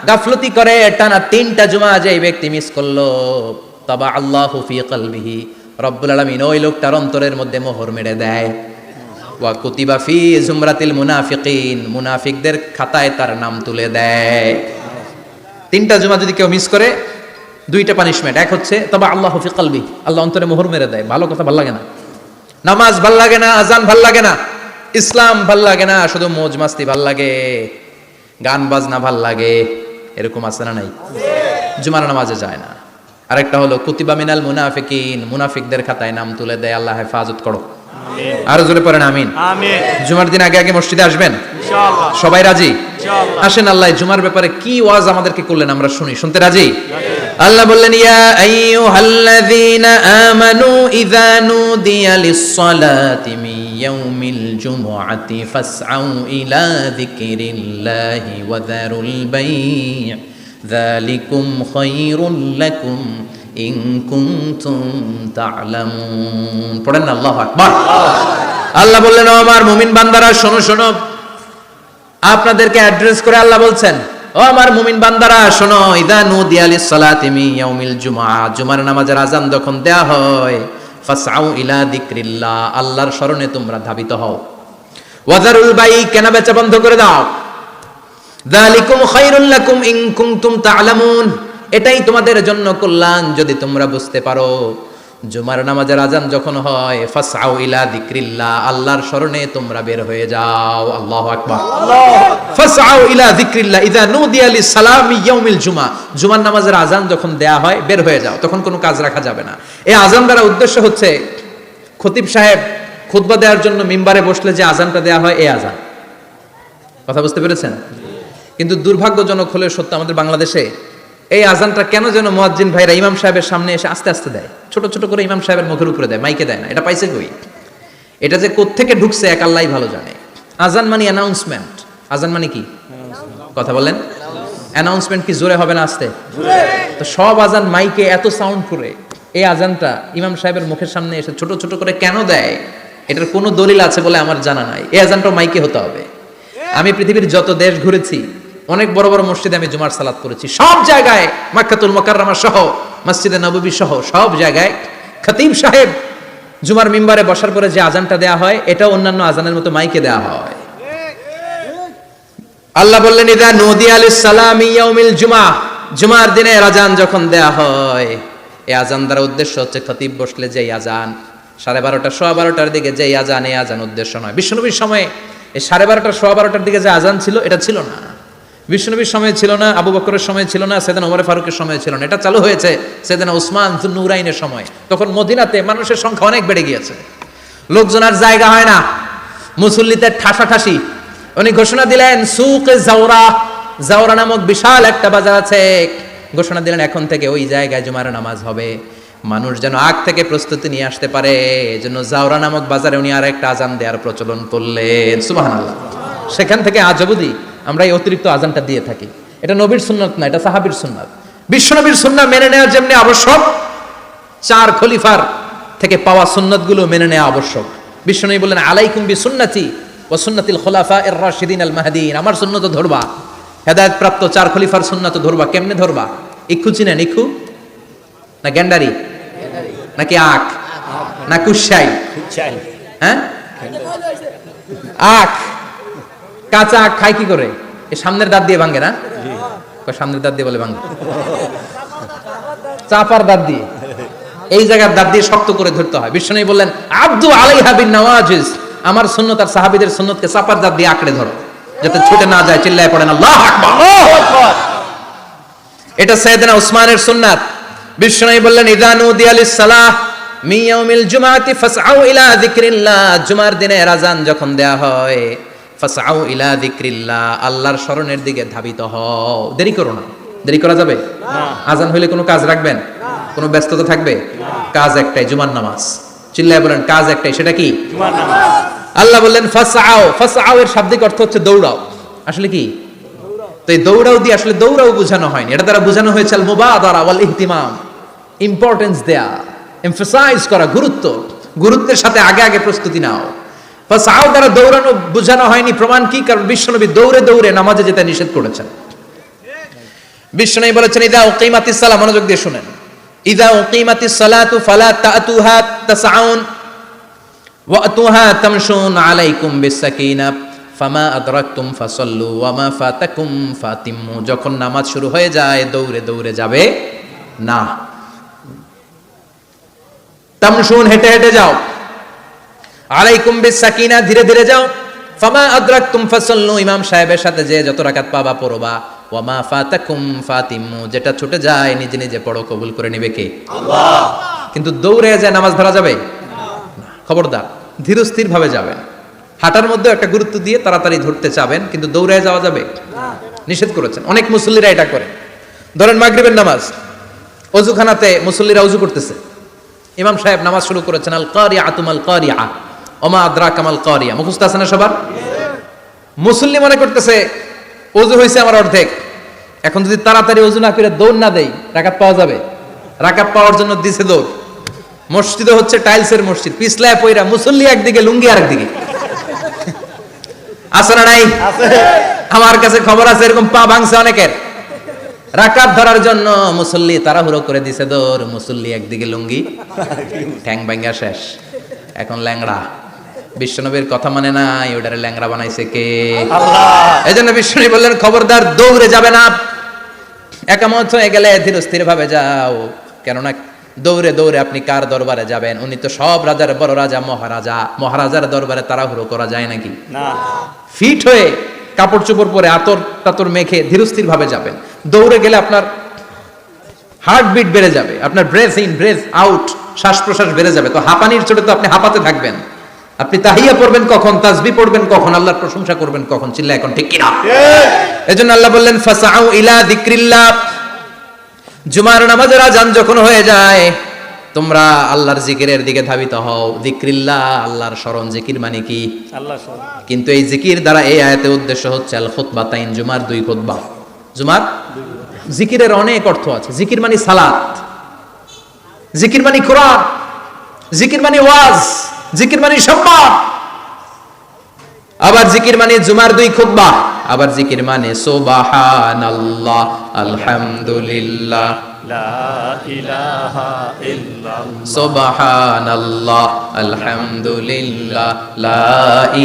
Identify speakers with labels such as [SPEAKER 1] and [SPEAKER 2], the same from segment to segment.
[SPEAKER 1] গাফলতি করে টানা 3টা জুমা যে ব্যক্তি মিস করলো, তাবা আল্লাহু ফি কলবিহি, রব্বুল আলামিন ওই লোকটার অন্তরের মধ্যে মোহর মেরে দেয়। ওয়া কুতিবা ফি জুমরাতিল মুনাফিকিন, মুনাফিকদের খাতায় তার নাম তুলে দেয়। 3টা জুমা যদি কেউ মিস করে, 2টা পানিশমেন্ট। এক হচ্ছে তাবা আল্লাহু ফি কলবি, আল্লাহ অন্তরে মোহর মেরে দেয়। ভালো কথা ভাল লাগে না, নামাজ ভাল লাগে না, আজান ভাল লাগে না, ইসলাম ভাল লাগে না, শুধু মৌজ মাস্তি ভাল লাগে, গান বাজনা ভাল লাগে, এরকম আছে না নাই? জুমার নামাজে যায় না। আরেকটা হলো কুতিবা মিনাল মুনাফিকিন, মুনাফিকদের খাতায় নাম তুলে দেয়। আল্লাহ হেফাজত করো, আরো জোরে পড়েন আমিন। জুমার দিন আগে আগে মসজিদে আসবেন ইনশাআল্লাহ। সবাই রাজি? ইনশাআল্লাহ। আসেন, আল্লাহ জুমার ব্যাপারে কি ওয়াজ আমাদেরকে করলেন আমরা শুনি। শুনতে রাজি? আল্লাহ বললেন, ইয়া আইয়ুহাল্লাযীনা আমানু ইযা নুদিয়া লিস-সালাতি মিন ইয়াউমিল জুমুআতি ফাসআউ ইলা যিকরিল্লাহি ওয়া যারুল বাই', যালিকুম খায়রুল লাকুম ইন কুনতুম তা'লামুন। পড়েন না আল্লাহু আকবার। আল্লাহ বললেন, ও আমার মুমিন বান্দারা শোনো শোনো। আপনাদেরকে অ্যাড্রেস করে আল্লাহ বলছেন, ও আমার মুমিন বান্দারা শোনো, ইযা নুদিয়া লিস-সালাতি মিন ইয়াউমিল জুমআ, জুমার নামাজের আযান যখন দেয়া হয়, ফাসআউ ইলা যিকরিল্লাহ, আল্লাহর স্মরণে তোমরা ধাবিত হও। ওয়া যারুল বাই', কেনা বেচা বন্ধ করে দাও। যালিকুম খায়রুল লাকুম ইন কুনতুম তা'লামুন, এটাই তোমাদের জন্য কল্যাণ যদি তোমরা বুঝতে পারো। জুমার নামাজের আযান যখন হয়, ফাসআউ ইলা যিকরিল্লাহ, আল্লাহর স্মরণে তোমরা বের হয়ে যাও। আল্লাহু আকবার। ফাসআউ ইলা যিকরিল্লাহ ইযা নুদিয়া লিস-সালামি ইয়াউমিল জুমআ, জুমার নামাজের আযান যখন দেয়া হয় বের হয়ে যাও, তখন কোনো কাজ রাখা যাবে না। এই আযান দ্বারা উদ্দেশ্য হচ্ছে খতিব সাহেব খুতবা দেওয়ার জন্য মিম্বারে বসলে যে আযানটা দেয়া হয়, এই আযান। কথা বুঝতে পেরেছেন? কিন্তু দুর্ভাগ্যজনক হলে সত্য, আমাদের বাংলাদেশে এই আজানটা কেন যেন মুয়াজ্জিন ভাইরা ইমাম সাহেবের সামনে এসে আস্তে আস্তে দেয়, ছোট ছোট করে ইমাম সাহেবের মুখের উপরে দেয়, মাইকে দেয় না। এটা পাইছে কই? এটা যে কোত্থেকে ঢুকছে এক আল্লাহই ভালো জানে। আজান মানে অ্যানাউন্সমেন্ট। আজান মানে কি? কথা বলেন। অ্যানাউন্সমেন্ট কি জোরে হবে না আস্তে? তো সব আজান মাইকে এত সাউন্ড করে, এই আজানটা ইমাম সাহেবের মুখের সামনে এসে ছোট ছোট করে কেন দেয়? এটার কোনো দলিল আছে বলে আমার জানা নাই। এই আজানটা মাইকে হতে হবে। আমি পৃথিবীর যত দেশ ঘুরেছি, অনেক বড় বড় মসজিদে আমি জুমার সালাত করেছি, সব জায়গায় মক্কাতুল মুকাররমা সহ মসজিদে নববী সহ সব জায়গায় খতিব সাহেব জুমার মিম্বারে বসার পরে যে আজানটা দেয়া হয়, এটা অন্যান্য আজানের মতো মাইকে দেয়া হয়। আল্লাহ বললেন, ইযা নুদিয়া লিস-সালামি ইয়াউমিল জুমআ, জুমার দিনে আজান যখন দেয়া হয়, এই আজান দ্বারা উদ্দেশ্য হচ্ছে খতিব বসলে যে আজান 12:30 12:15 দিকে যে আজান, এই আজান উদ্দেশ্য নয়। বিশ্বনবীর সময়ে এই 12:30 12:15 দিকে যে আজান ছিল, এটা ছিল না। বিশ্বনবীর সময় ছিল না, আবু বকরের সময় ছিল না, সাইয়েদনা ওমর ফারুকের সময় ছিল না। এটা চালু হয়েছে সাইয়েদনা উসমান যুন্নুরাইনের সময়। তখন মদিনাতে মানুষের সংখ্যা অনেক বেড়ে গিয়েছে, লোকজন আর জায়গা হয় না, মুসল্লিদের ঠাসাঠাসি। উনি ঘোষণা দিলেন, সুকে জাওরা, জাওরা নামক বিশাল একটা বাজার আছে, ঘোষণা দিলেন এখন থেকে ওই জায়গায় জুমার নামাজ হবে। মানুষ যেন আগ থেকে প্রস্তুতি নিয়ে আসতে পারে, এজন্য জাওরা নামক বাজারে উনি আর একটা আজান দেওয়ার প্রচলন করলেন। সুবহানাল্লাহ। সেখান থেকে আজ অবধি আমরা এই অতিরিক্ত আজানটা দিয়ে থাকি। এটা নবীর সুন্নাত না, এটা সাহাবীর সুন্নাত। বিশ্বনবীর সুন্নাত মেনে নেওয়া যেমনি আবশ্যক, 4 খলিফার থেকে পাওয়া সুন্নাতগুলো মেনে নেওয়া আবশ্যক। বিশ্বনবী বললেন, আলাইকুম বিসুন্নতি ওয়া সুন্নাতিল খুলাফায়ে রাশিদিন আল মাহদিয়িন, আমার সুন্নাত ধরবা, হেদায়েত প্রাপ্ত 4 খলিফার সুন্নাত ধরবা। কেমনে ধরবা? ইক্ষু চিনেন? ইক্ষু না গ্যান্ডারি নাকি আখ না কুশাই? হ্যাঁ, আখ। কাঁচা আখ খায় কি করে? এই সামনের দাঁত দিয়ে ভাঙে না? সামনের দাঁত দিয়ে বলে ভাঙে, চাপার দাঁত দিয়ে, এই জায়গার দাঁত দিয়ে শক্ত করে ধরতে হয়। বিশ্বনবী বললেন, আব্দু আলাইহা বিন নওয়াজিজ, আমার সুন্নাত আর সাহাবীদের সুন্নাতকে চাপার দাঁত দিয়ে আঁকড়ে ধরো, যাতে ছুটে না যায়। চিল্লায় পড়েন আল্লাহু আকবার। এটা সাইয়েদনা উসমানের সুন্নাত। বিশ্বনবী বললেন, ইযা নুদিয়া লিস-সালাহ মিন ইয়াউমিল জুমআতি ফাসআউ ইলা যিকরিল্লাহ, জুমার দিনে আযান যখন দেয়া হয়, ফাসআউ ইলা যিকরিল্লাহ, আল্লাহর স্মরণের দিকে ধাবিত হও। দেরি করো না। দেরি করা যাবে না। আযান হইলে কোনো কাজ রাখবেন? কোনো ব্যস্ততা থাকবে? কাজ একটাই, জুমার নামাজ। চিল্লায় বলেন, কাজ একটাই, সেটা কি? জুমার নামাজ। আল্লাহ বললেন ফাসআউ, ফাসআউ এর শাব্দিক অর্থ হচ্ছে দৌড়াও। আসলে কি? তো এই দৌড়াও দিয়ে আসলে দৌড়াও বোঝানো হয়নি, এটা দ্বারা বোঝানো হয়েছে আল মুবাদারা ওয়াল ইহতিমাম, ইম্পর্টেন্স দেয়া, এমফাসাইজ করা, গুরুত্বের সাথে আগে আগে প্রস্তুতি নাও। ফাসআউ দ্বারা দৌড়ানো বোঝানো হয়নি। প্রমাণ কি? কারণ বিশ্বনবী দৌড়ে দৌড়ে নামাজে যেতে নিষেধ করেছেন। বিশ্বনবী বলেছেন ইদা উকিমাতিস সালাহ, মনোযোগ দিয়ে শুনেন, ইদা উকিমাতিস সালাতু ফালা তাতুহা তাসআউন ওয়া আতুহা তামশুন আলাইকুম বিসাকিনা ফামা আদরাকতুম ফাসাল্লু ওয়া মা ফাতাকুম ফাতিম্মু। যখন নামাজ শুরু হয়ে যায় দৌড়ে দৌড়ে যাবে না, তামশুন হেঁটে হেঁটে যাও, আলাইকুম বিসাকিনা ধীরে ধীরে যাও, ফামা আদরাকতুম ফাসাল্লু ইমাম সাহেবের সাথে যে যত রাকাত পাবা পড়বা, ওয়া মা ফাতাকুম ফাতিম্মু যেটা ছুটে যায় নিজে নিজে পড়ো, কবুল করে নেবে কে? আল্লাহ। কিন্তু দৌড়ে যায় নামাজ ধরা যাবে না, খবরদার ধীর স্থির ভাবে যাবেন। হাঁটার মধ্যে একটা গুরুত্ব দিয়ে তাড়াতাড়ি ধরতে চাবেন, কিন্তু দৌড়ে যাওয়া যাবে নিষেধ করেছেন। অনেক মুসল্লিরা এটা করে। ধরেন মাগরিবের নামাজ, ওযুখানাতে মুসল্লিরা ওযু করতেছে, ইমাম সাহেব নামাজ শুরু করেছেন, আল কারিআতু মাল কারিআ ওমা আদরাকা মাল কারিআ, মুখস্থ আছে না সবার? মুসল্লি মনে করতেছে ওযু হয়েছে আমার অর্ধেক, এখন যদি তাড়াতাড়ি ওযু না করে দৌড় না দেই রাকাত পাওয়া যাবে? রাকাত পাওয়ার জন্য দিছে দৌড়। মসজিদও হচ্ছে টাইলসের মসজিদ, পিছলায় পয়রা মুসল্লি একদিকে, লুঙ্গি আরেকদিকে। আছে না নাই? আমার কাছে খবর আছে এরকম পা ভাঙছে অনেকের। রাকাত ধরার জন্য মুসল্লি তাড়াহুড়ো করে দিছে দৌড়, মুসল্লি একদিকে লুঙ্গি, ঠ্যাং ভাঙা শেষ, এখন ল্যাংড়া। বিশ্বনবীর কথা মানে নাই, ওটারে ল্যাংড়া বানাইছে কে? আল্লাহ। এজন্য বিশ্বনবী বললেন খবরদার দৌড়ে যাবে না, একামত হয়ে গেলে ধীর স্থির ভাবে যাও। কেননা দৌড়ে দৌড়ে আপনি কার দরবারে যাবেন? উনি তো সব রাজার বড় রাজা, মহারাজা। মহারাজার দরবারে তাড়াহুড়ো করা যায় নাকি? না। ফিট হয়ে কাপড় চোপড় পরে আতর টাতর মেখে ধীরস্থির ভাবে যাবেন। দৌড়ে গেলে আপনার হার্টবিট বেড়ে যাবে, আপনার ব্রেথ ইন ব্রেথ আউট, শ্বাস প্রশ্বাস বেড়ে যাবে। তো হাঁপানির চোটে তো আপনি হাঁপাতে থাকবেন। আপনি তাহিয়া পড়বেন কখন, তাসবিহ পড়বেন কখন, আল্লাহর প্রশংসা করবেন কখন? চিল্লা এখন ঠিক কিনা? এজন্য আল্লাহ বললেন ফাসাউ ইলা যিকরিল্লাহ, জুমার নামাজের আযান যখন হয়ে যায় তোমরা আল্লাহর জিকিরের দিকে ধাবিত হও। যিকরিল্লাহ, আল্লাহর স্মরণ। জিকির মানে কি? আল্লাহর স্মরণ। কিন্তু এই জিকির দ্বারা এই আয়াতের উদ্দেশ্য হচ্ছে আল খুতবাতাইন, জুমার দুই খুতবা। জুমার জিকিরের অনেক অর্থ আছে। জিকির মানে সালাত, জিকির মানে কোরআন, জিকির মানে ওয়াজ, জিকির মানে সম্মান। আবার জিকির মানে জুমার দুই খুতবা। আবার জিকির মানে সুবহানাল্লাহ, আলহামদুলিল্লাহ, লা ইলাহা ইল্লাল্লাহ, সুবহানাল্লাহ, আলহামদুলিল্লাহ, লা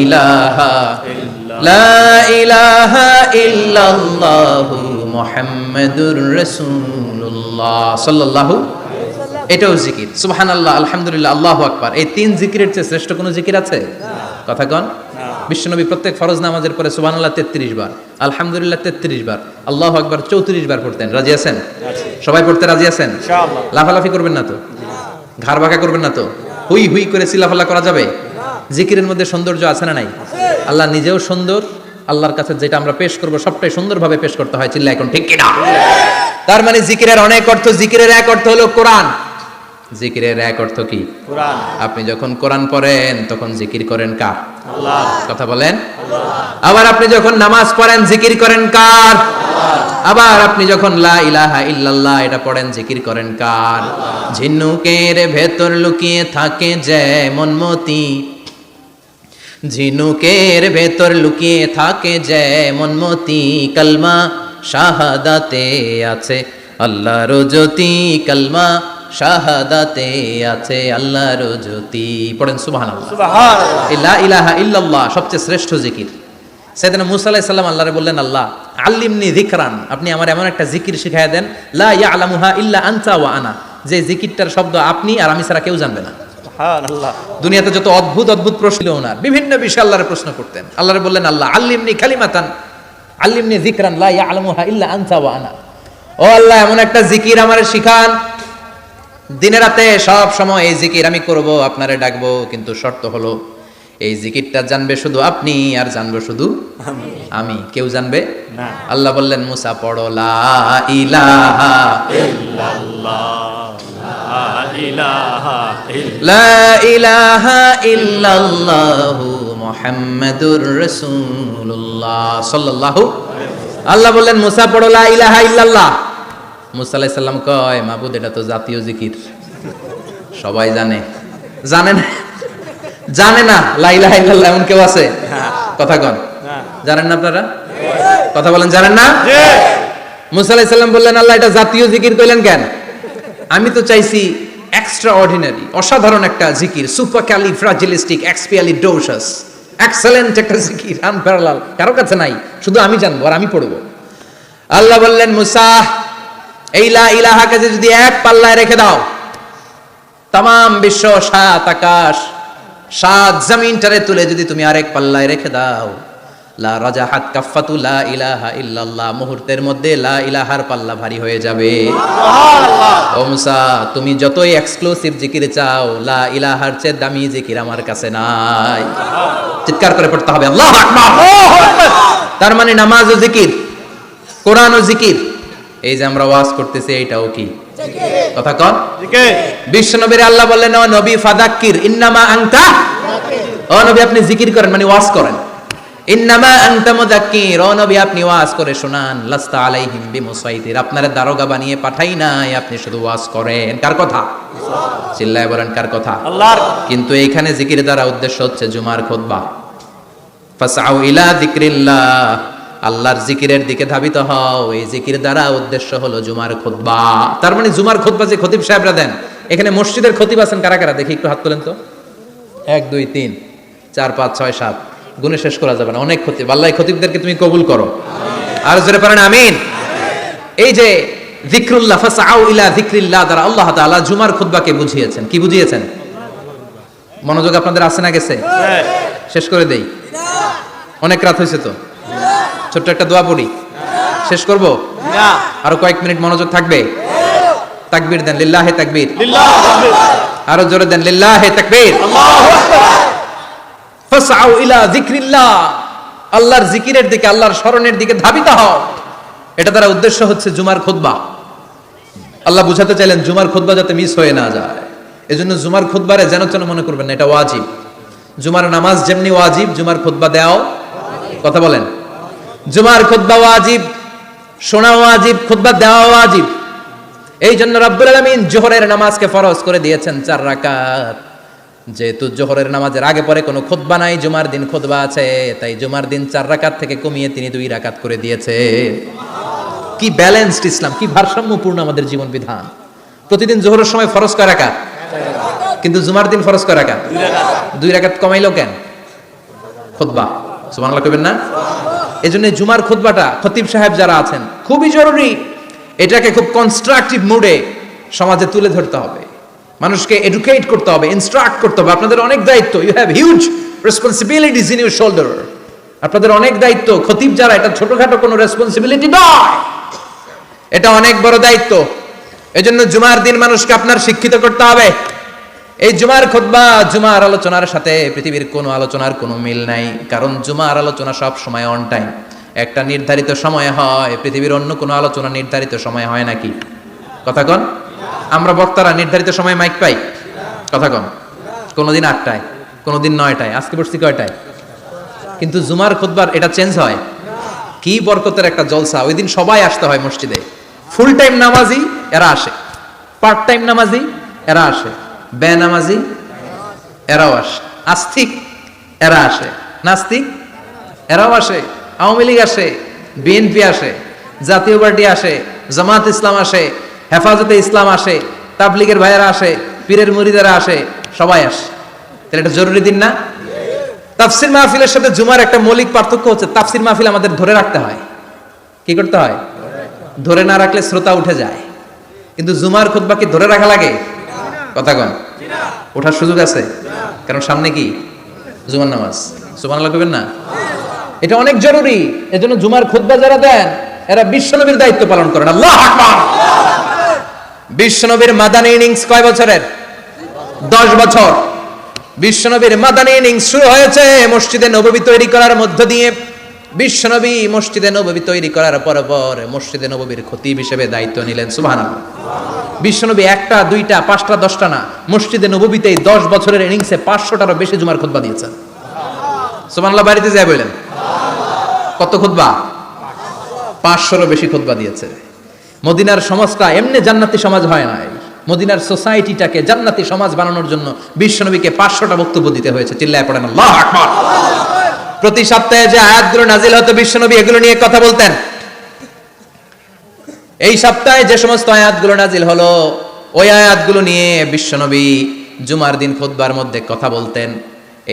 [SPEAKER 1] ইলাহা ইল্লাল্লাহ, লা ইলাহা ইল্লাল্লাহ, মুহাম্মাদুর রাসূলুল্লাহ সাল্লাল্লাহু। এটাও জিকির। সুবহানাল্লাহ, আলহামদুলিল্লাহ, আল্লাহু আকবার। এই তিন জিকিরের চেয়ে শ্রেষ্ঠ কোনো জিকির আছে? কথা কন। বিশ্বনবী প্রত্যেক ফরজ নামাজের পরে সুবহানাল্লাহ 33 বার, আলহামদুলিল্লাহ 33 বার, আল্লাহু আকবার 34 বার পড়তেন। রাজি আছেন? সবাই পড়তে রাজি আছেন? ইনশাআল্লাহ। লাফালাফি করবেন না তো? ঘাড় বাঁকা করবেন না তো? হুই হুই করে চিল্লাফাল্লা করা যাবে? জিকিরের মধ্যে সৌন্দর্য আছে না নাই? আল্লাহ নিজেও সুন্দর, আল্লাহর কাছে যেটা আমরা পেশ করব সবটাই সুন্দরভাবে পেশ করতে হয়। চিল্লা এখন ঠিক কিনা? তার মানে জিকিরের অনেক অর্থ। জিকিরের এক অর্থ হলো কোরআন। জিকিরের এক অর্থ কি? কোরআন। আপনি যখন কোরআন পড়েন তখন জিকির করেন কার? আল্লাহ। কথা বলেন। আল্লাহ। আবার আপনি যখন নামাজ পড়েন জিকির করেন কার? আল্লাহ। আবার আপনি যখন লা ইলাহা ইল্লাল্লাহ এটা পড়েন জিকির করেন কার? আল্লাহ। ঝিনুকের ভেতর লুকিয়ে থাকে যেমন মতি, ঝিনুকের ভেতর লুকিয়ে থাকে যেমন মতি, কালমা শাহাদাতে আছে আল্লাহর জ্যোতি, কালমা শাহাদাতে আছে আল্লাহর জ্যোতি। পড়েন সুবহানাল্লাহ। সুবহানাল্লাহ। লা ইলাহা ইল্লাল্লাহ সবচেয়ে শ্রেষ্ঠ জিকির। সাইয়েদনা মূসা আলাইহিস সালাম আল্লাহরে বললেন, আল্লাহ আল্লিমনি যিকরান, আপনি আমার এমন একটা জিকির শিখায়া দেন, লা ইয়ালামুহা ইল্লা আনতা ওয়া আনা, যে জিকিরটার শব্দ আপনি আর আমি ছাড়া কেউ জানবে না। সুবহানাল্লাহ। দুনিয়াতে যত অদ্ভুত অদ্ভুত প্রশ্ন ওনার, বিভিন্ন বিষয়ে আল্লাহরে প্রশ্ন করতেন। আল্লাহরে বললেন, আল্লাহ আল্লিমনি কালিমাতান, আল্লিমনি যিকরান লা ইয়ালামুহা ইল্লা আনতা ওয়া আনা, ও আল্লাহ এমন একটা জিকির আমারে শিখান, দিনে রাতে সব সময় এই জিকির আমি করব, আপনারে ডাকবো, কিন্তু শর্ত হলো এই জিকিরটা জানবে শুধু আপনি আর জানবো শুধু আমি, কেউ জানবে না। আল্লাহ বললেন, মুসা পড়ো লা ইলাহা ইল্লাল্লাহ, লা ইলাহা ইল্লাল্লাহ, লা ইলাহা ইল্লাল্লাহ, মুহাম্মাদুর রাসূলুল্লাহ সাল্লাল্লাহু আলাইহি ওয়াসাল্লাম। আল্লাহ বললেন, মুসা পড়ো লা ইলাহা ইল্লাল্লাহ। মুসা আলাইহিস সালাম কয়, মাবুদ এটা তো জাতীয় জিকির, সবাই জানে। জানে না? জানে না লা ইলাহা ইল্লাল্লাহ এমন কেউ আছে? কথা কন। জানেন না আপনারা? কথা বলেন, জানেন না? মুসা আলাইহিস সালাম বললেন, আল্লাহ এটা জাতীয় জিকির কইলেন কেন? আমি তো চাইছি এক্সট্রা অর্ডিনারি, অসাধারণ একটা জিকির, সুপারক্যালিফ্রাজিলিস্টিক এক্সপিয়ালিডোসাস, এক্সেলেন্ট একটা জিকির, আনপ্যারালাল, কারো কাছে নাই, শুধু আমি জানবো আর আমি পড়বো। আল্লাহ বললেন, মুসা এই লা ইলাহাকে যদি এক পাল্লায় রেখে দাও, তাম বিশ্ব, 7 আকাশ 7 জমিনটারে তুলে যদি তুমি আরেক পাল্লায় রেখে দাও, লা রাজাহাত কাফাতু লা ইলাহা ইল্লাল্লাহ, মুহূর্তের মধ্যে লা ইলাহার পাল্লা ভারী হয়ে যাবে। সুবহানাল্লাহ। ও মুসা, তুমি যতই এক্সক্লুসিভ জিকির চাও, লা ইলাহার চেয়ে দামি জিকির আমার কাছে নাই। চিৎকার করে পড়তে হবে আল্লাহু আকবার। তার মানে নামাজ ও জিকির, কোরআন ও জিকির, এই যে আমরা ওয়াজ করতেছি এইটাও কি জিকির? কথা কন জিকির। বিশ্ব নবীর আল্লাহ বললেন, ও নবী ফাযাক্কির ইন্নামা আনতা, ও নবী আপনি জিকির করেন মানে ওয়াজ করেন। ইন্নামা আনতা মুযাক্কির, ও নবী আপনি ওয়াজ করে শোনান। লাস্তা আলাইহিম বিমুসাইতির, আপনারে দারোগা বানিয়ে পাঠাই নাই, আপনি শুধু ওয়াজ করেন। কার কথা? চিল্লায় বলেন কার কথা? আল্লাহর। কিন্তু এইখানে জিকির দ্বারা উদ্দেশ্য হচ্ছে জুমার খুতবা। ফাসআউ ইলা যিকরিল্লাহ, আল্লাহর জিকিরের দিকে ধাবিত হও, এই জিকির দ্বারা উদ্দেশ্য হলো জুমার খুতবা। তার মানে জুমার খুতবা যে খতিব সাহেবরা দেন, এখানে মসজিদের খতিব আছেন কারা কারা? দেখি একটু হাত তোলেন তো। 1 2 3 4 5 6 7, গুণে শেষ করা যাবে না, অনেক খতিব। আল্লাহ খতিবদেরকে তুমি কবুল করো, আর জোরে পড়েন আমিন। এই যে যিকরুল্লাহ, ফাসআউ ইলা যিকরিল্লাহ দ্বারা আল্লাহ তাআলা জুমার খুতবাকে বুঝিয়েছেন। কি বুঝিয়েছেন? মনোযোগ আপনাদের আছে না গেছে? শেষ করে দেই, অনেক রাত হয়েছে তো। ছোট্ট একটা দোয়া পড়ি, শেষ করব না, আরো কয়েক মিনিট মনোযোগ থাকবে। তাকবীর দেন, লিল্লাহি তাকবীর, লিল্লাহি তাকবীর, আরো জোরে দেন, লিল্লাহি তাকবীর, আল্লাহু আকবার। ফাসআউ ইলা যিকরিল্লাহ, আল্লাহর জিকিরের দিকে, আল্লাহর স্মরণের দিকে ধাবিত হও। এটা দ্বারা উদ্দেশ্য হচ্ছে জুমার খুতবা। আল্লাহ বুঝাতে চাইলেন জুমার খুতবা যাতে মিস হয়ে না যায়, এজন্য জুমার খুতবারে যেন তেন মনে করবেন না, এটা ওয়াজিব। জুমার নামাজ যেমনি ওয়াজিব, জুমার খুতবা দেওয়াও, কথা বলেন, জুমার খুতবা ওয়াজিব, শোনা ওয়াজিব, খুতবা দেওয়া ওয়াজিব। এই জন্য রব্বুল আলামিন জোহরের নামাজকে ফরজ করে দিয়েছেন 4 রাকাত। যেহেতু জোহরের নামাজের আগে পরে কোনো খুতবা নাই, জুমার দিন খুতবা আছে, তাই জুমার দিন 4 রাকাত থেকে কমিয়ে তিনি 2 রাকাত করে দিয়েছে। কি ব্যালেন্সড ইসলাম, কি ভারসাম্যপূর্ণ আমাদের জীবন বিধান। প্রতিদিন জোহরের সময় ফরজ কয় রাকাত, কিন্তু জুমার দিন ফরজ কয় রাকাত? 2 রাকাত কমাইলো কেন? খুতবা। সুবহানাল্লাহ কইবেন না? এজন্য জুমার খুতবাটা খতিব সাহেব যারা আছেন খুবই জরুরি। এটাকে খুব কনস্ট্রাকটিভ মুডে সমাজে তুলে ধরতে হবে, মানুষকে এডুকেট করতে হবে, ইনস্ট্রাক্ট করতে হবে। আপনাদের অনেক দায়িত্ব, you have huge responsibilities in your shoulder. আপনাদের অনেক দায়িত্ব। খতিব যারা, এটা ছোটখাটো কোনো রেসপন্সিবিলিটি নয়, এটা অনেক বড় দায়িত্ব। এজন্য জুমার দিন মানুষকে আপনার শিক্ষিত করতে হবে। এই জুমার খুতবা, জুমার আলোচনার সাথে পৃথিবীর কোনো আলোচনার কোনো মিল নাই, কারণ জুমার আলোচনা সব সময় অন টাইম, একটা নির্ধারিত সময়ে হয়। পৃথিবীর অন্য কোনো আলোচনা নির্ধারিত সময় হয় নাকি? কথা কন। আমরা বক্তারা নির্ধারিত সময় মাইক পাই? কথা কন। কোনোদিন 8টায়, কোনোদিন 9টায়, আজকে পড়ছি কয়টায়? কিন্তু জুমার খুতবার এটা চেঞ্জ হয়। কি বরকতের একটা জলসা! ওই দিন সবাই আসতে হয় মসজিদে। ফুল টাইম নামাজি এরা আসে, পার্ট টাইম নামাজি এরা আসে, বেনামাজি এরাও আসে, আস্তিক এরা আসে, নাস্তিক এরাও আসে, আওয়ামী লীগ আসে, বিএনপি আসে, জাতীয় পার্টি আসে, জামাত ইসলাম আসে, হেফাজতে ইসলাম আসে, তাবলীগের ভাইয়েরা আসে, পীরের মুরিদেরা আসে, সবাই আসে। তাহলে এটা জরুরি দিন না? তাফসির মাহফিলের সাথে জুমার একটা মৌলিক পার্থক্য হচ্ছে, তাফসির মাহফিল আমাদের ধরে রাখতে হয়। কি করতে হয়? ধরে না রাখলে শ্রোতা উঠে যায়। কিন্তু জুমার খুতবা কি ধরে রাখা লাগে? কথা কন। ওঠার সুযোগ আছে, কারণ সামনে কি? জুমার নামাজ। সুবহানাল্লাহ কইবেন না? এটা অনেক জরুরি। এজন্য জুমার খুতবা যারা দেন, এরা বিশ্বনবীর দায়িত্ব পালন করেন। আল্লাহু আকবার। বিশ্বনবীর মাদানী ইনিংস কয় বছরের? 10 বছর। বিশ্বনবীর মাদানী ইনিংস শুরু হয়েছে মসজিদে নববী তৈরি করার মধ্য দিয়ে। বিশ্বনবী মসজিদে নববী তৈরি করার পর মসজিদে নববীর খতিব হিসেবে দায়িত্ব নিলেন। সুবহানাল্লাহ। বিশ্বনবী 1টা 2টা 5টা 10টা না, মসজিদে নববীতে 10 বছরের ইনিংসে 500টারও বেশি জুমার খুতবা দিয়েছেন। সুবহানাল্লাহ। বাড়িতে যায় বলেন কত খুতবা? 500রও বেশি খুতবা দিয়েছে। মদিনার সমাজটা এমনি জান্নাতি সমাজ হয় নাই। মদিনার সোসাইটিটাকে জান্নাতি সমাজ বানানোর জন্য বিশ্বনবীকে 500টা বক্তব্য দিতে হয়েছে। চিল্লায় পড়েন আল্লাহু আকবার। প্রতি সপ্তাহে যে আয়াতগুলো নাজিল হতো, বিশ্বনবী এগুলো নিয়ে কথা বলতেন। এই সপ্তাহে যে সমস্ত আয়াতগুলো নাজিল হলো ওই আয়াতগুলো নিয়ে বিশ্বনবী জুমার দিন খুতবার মধ্যে কথা বলতেন।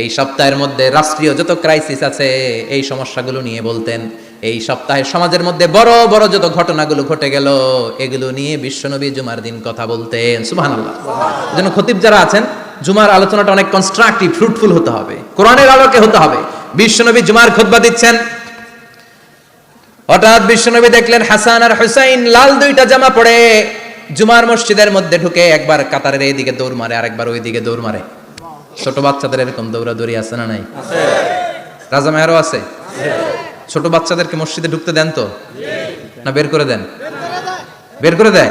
[SPEAKER 1] এই সপ্তাহের মধ্যে রাষ্ট্রীয় যত ক্রাইসিস আছে এই সমস্যাগুলো নিয়ে বলতেন। এই সপ্তাহে সমাজের মধ্যে বড় বড় যত ঘটনাগুলো ঘটে গেল এগুলো নিয়ে বিশ্বনবী জুমার দিন কথা বলতেন। সুবহানাল্লাহ। যেন খতিব যারা আছেন জুমার আলোচনাটা অনেক কনস্ট্রাকটিভ ফ্রুটফুল হতে হবে, কোরআনের আলোকে হতে হবে। বিশ্বনবী জুমার খুতবা দিচ্ছেন, হঠাৎ বিশ্বনবী দেখলেন হাসান আর হুসাইন লাল দুইটা জামা পরে জুমার মসজিদের মধ্যে ঢুকে একবার কাতারের এইদিকে দৌড় মারে আরেকবার ওইদিকে দৌড় মারে। ছোট বাচ্চাদের এরকম দৌড়াদৌড়ি আছে না নাই? রাজা মেয়ারও আছে। ছোট বাচ্চাদেরকে মসজিদে ঢুকতে দেন তো না বের করে দেন? বের করে দেয়।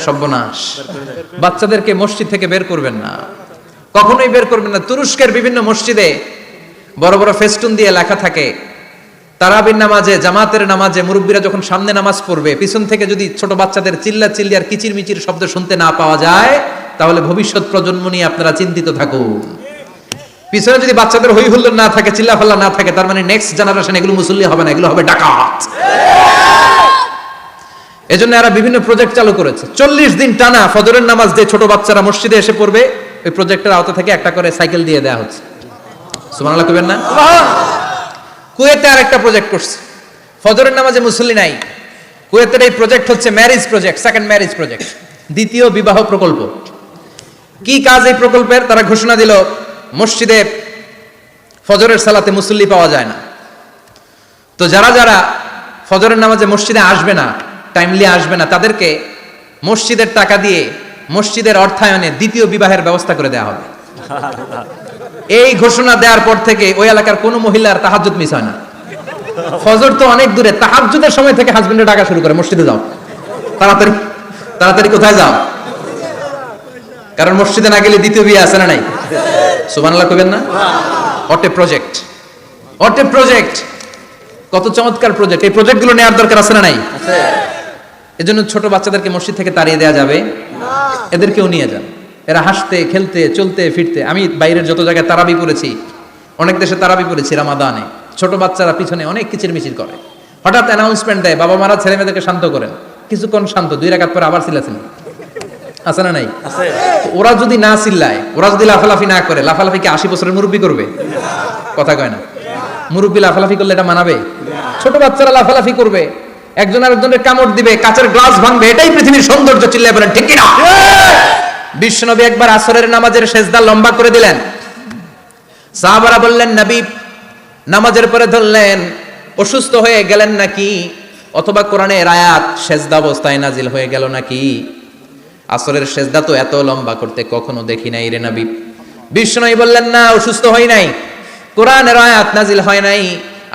[SPEAKER 1] সর্বনাশ, বাচ্চাদেরকে মসজিদ থেকে বের করবেন না, কখনোই বের করবেন না। তুরস্কের বিভিন্ন মসজিদে বড় বড় ফেস্টুন দিয়ে লেখা থাকে তারাবির নামাজে, জামাতের নামাজে মুরব্বীরা যখন সামনে নামাজ পড়বে পিছন থেকে যদি ছোট বাচ্চাদের চিল্লা চিল্লি আর কিচির মিচির শব্দ শুনতে না পাওয়া যায় তাহলে ভবিষ্যৎ প্রজন্ম নিয়ে আপনারা চিন্তিত থাকুন। পিছনে যদি বাচ্চাদের হই হুল্লোড় না থাকে, চিল্লা ফাল্লা না থাকে, তার মানে নেক্সট জেনারেশন এগুলো মুসল্লি হবে না, এগুলো হবে ডাকাত। এজন্য এরা বিভিন্ন প্রজেক্ট চালু করেছে। 40 দিন টানা ফজরের নামাজ দিয়ে ছোট বাচ্চারা মসজিদে এসে পড়বে, ওই প্রজেক্টের আওতা থেকে একটা করে সাইকেল দিয়ে দেওয়া হচ্ছে। সুবহানাল্লাহ কইবেন না? কুয়েতে আরেকটা প্রজেক্ট করছে, ফজরের নামাজে মুসল্লি নাই। কুয়েতের এই প্রজেক্ট হচ্ছে marriage project, second marriage project, দ্বিতীয় বিবাহ প্রকল্প। কি কাজ এই প্রকল্পের? তারা ঘোষণা দিল মসজিদে ফজরের সালাতে মুসল্লি পাওয়া যায় না, তো যারা যারা ফজরের নামাজে মসজিদে আসবে না, টাইমলি আসবে না, তাদেরকে মসজিদের টাকা দিয়ে মসজিদের অর্থায়নে দ্বিতীয় বিবাহের ব্যবস্থা করে দেওয়া হবে। এই ঘোষণা দেওয়ার পর থেকে ওই এলাকার কোনো মহিলার তাহাজ্জুদ মিস হয় না। ফজর তো অনেক দূরে, তাহাজ্জুদের সময় থেকে হাজবেন্ডের ডাকা শুরু করে মসজিদে যাও, তাড়াতাড়ি তাড়াতাড়ি কোথায় যাও, কারণ মসজিদে না গেলে দ্বিতীয় বিয়ে আছে না নাই? সুবহানাল্লাহ কইবেন না? অটে প্রজেক্ট, অটে প্রজেক্ট, কত চমৎকার প্রজেক্ট। এই প্রজেক্টগুলো নেওয়ার দরকার আছে না নাই? এজন্য ছোট বাচ্চাদেরকে মসজিদ থেকে তাড়িয়ে দেওয়া যাবে না, এদেরকেও নিয়ে যান। এরা হাসতে খেলতে চলতে ফিরতে, আমি বাইরের যত জায়গায় তারাবি পড়েছি, অনেক দেশে তারাবি পড়েছি রামাদানে, ছোট বাচ্চারা পিছনে অনেক কিচির মিচির করে, হঠাৎ অ্যানাউন্সমেন্ট দেয় বাবা মারা ছেলে মেয়েদেরকে শান্ত করেন, কিছুক্ষণ শান্ত, 2 রাকাত পরে আবার চিল্লাচিল্লি আছে না নাই? ওরা যদি না চিল্লায়, ওরা যদি লাফালাফি না করে, লাফালাফি কি 80 বছরের মুরব্বী করবে? কথা কয় না। মুরব্বী লাফালাফি করলে এটা মানাবে? ছোট বাচ্চারা লাফালাফি করবে, একজন আরেকজনের কামড় দিবে, কাঁচের গ্লাস ভাঙবে, এটাই পৃথিবীর সৌন্দর্য। চিল্লায় বলেন ঠিক কিনা? বিশ্বনবী একবার আসরের নামাজের সেজদা লম্বা করে দিলেন, সাহাবারা বললেন নবী নামাজের পরে ধরলেন অসুস্থ হয়ে গেলেন নাকি, অথবা কোরআনের আয়াত সেজদা অবস্থায় নাজিল হয়ে গেল নাকি? আসরের সেজদা তো এত লম্বা করতে কখনো দেখি নাই রে নবী। বিশ্বনবী বললেন না, অসুস্থ হই নাই, কোরআনের আয়াত নাজিল হয় নাই,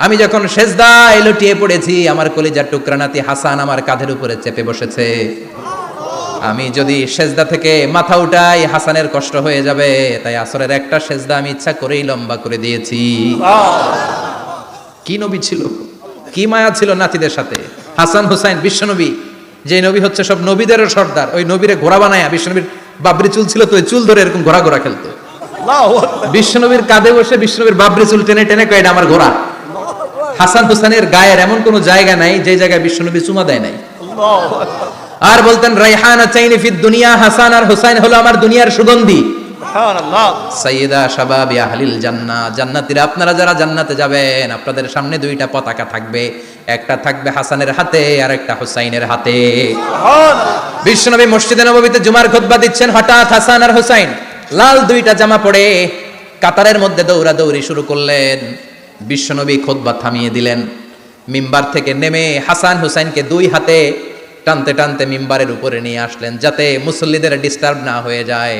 [SPEAKER 1] আমি যখন সেজদায় লুটিয়ে পড়েছি আমার কলিজার টুকরা নাতি হাসান আমার কাঁধের উপরে চেপে বসেছে, আমি যদি সেজদা থেকে মাথা উঠাই হাসানের কষ্ট হয়ে যাবে, তাই আসরের একটা সেজদা আমি ইচ্ছা করেই লম্বা করে দিয়েছি। কি নবী ছিল, কি মায়া ছিল নাতিদের সাথে। হাসান হুসাইন, বিশ্বনবী যে নবী হচ্ছে সব নবীদেরও সর্দার, ওই নবীরে ঘোড়া বানায়া, বিশ্বনবীর বাবরি চুল ছিল তো ওই চুল ধরে এরকম ঘোড়া ঘোড়া খেলতো, বিশ্বনবীর কাঁধে বসে বিশ্বনবীর বাবরি চুল টেনে টেনে কয় এটা আমার ঘোড়া। হাসান হুসাইনের গায়ের এমন কোন জায়গা নাই যে জায়গায় বিশ্বনবী চুমা দেয় নাই। আর বলতেন রাইহানা চাইনি ফিদ দুনিয়া, হাসান আর হুসাইন হলো আমার দুনিয়ার সুগন্ধি। সুবহানাল্লাহ। সাইয়্যিদা শাবাবি আহলিল জান্নাহ, জান্নাতীরা আপনারা যারা জান্নাতে যাবেন আপনাদের সামনে 2টা পতাকা থাকবে, একটা থাকবে হাসানের হাতে আর একটা হুসাইনের হাতে। সুবহানাল্লাহ। বিশ্বনবী মসজিদে নববীতে জুমার খুতবা দিচ্ছেন, হঠাৎ হাসান আর হুসাইন লাল 2টা জামা পরে কাতারের মধ্যে দৌড়াদৌড়ি শুরু করলেন। বিশ্বনবী খুতবা থামিয়ে দিলেন, মিম্বার থেকে নেমে হাসান হুসাইনকে 2 হাতে টানতে টানতে মিম্বারের উপরে নিয়ে আসলেন যাতে মুসল্লিদের ডিস্টার্ব না হয়ে যায়।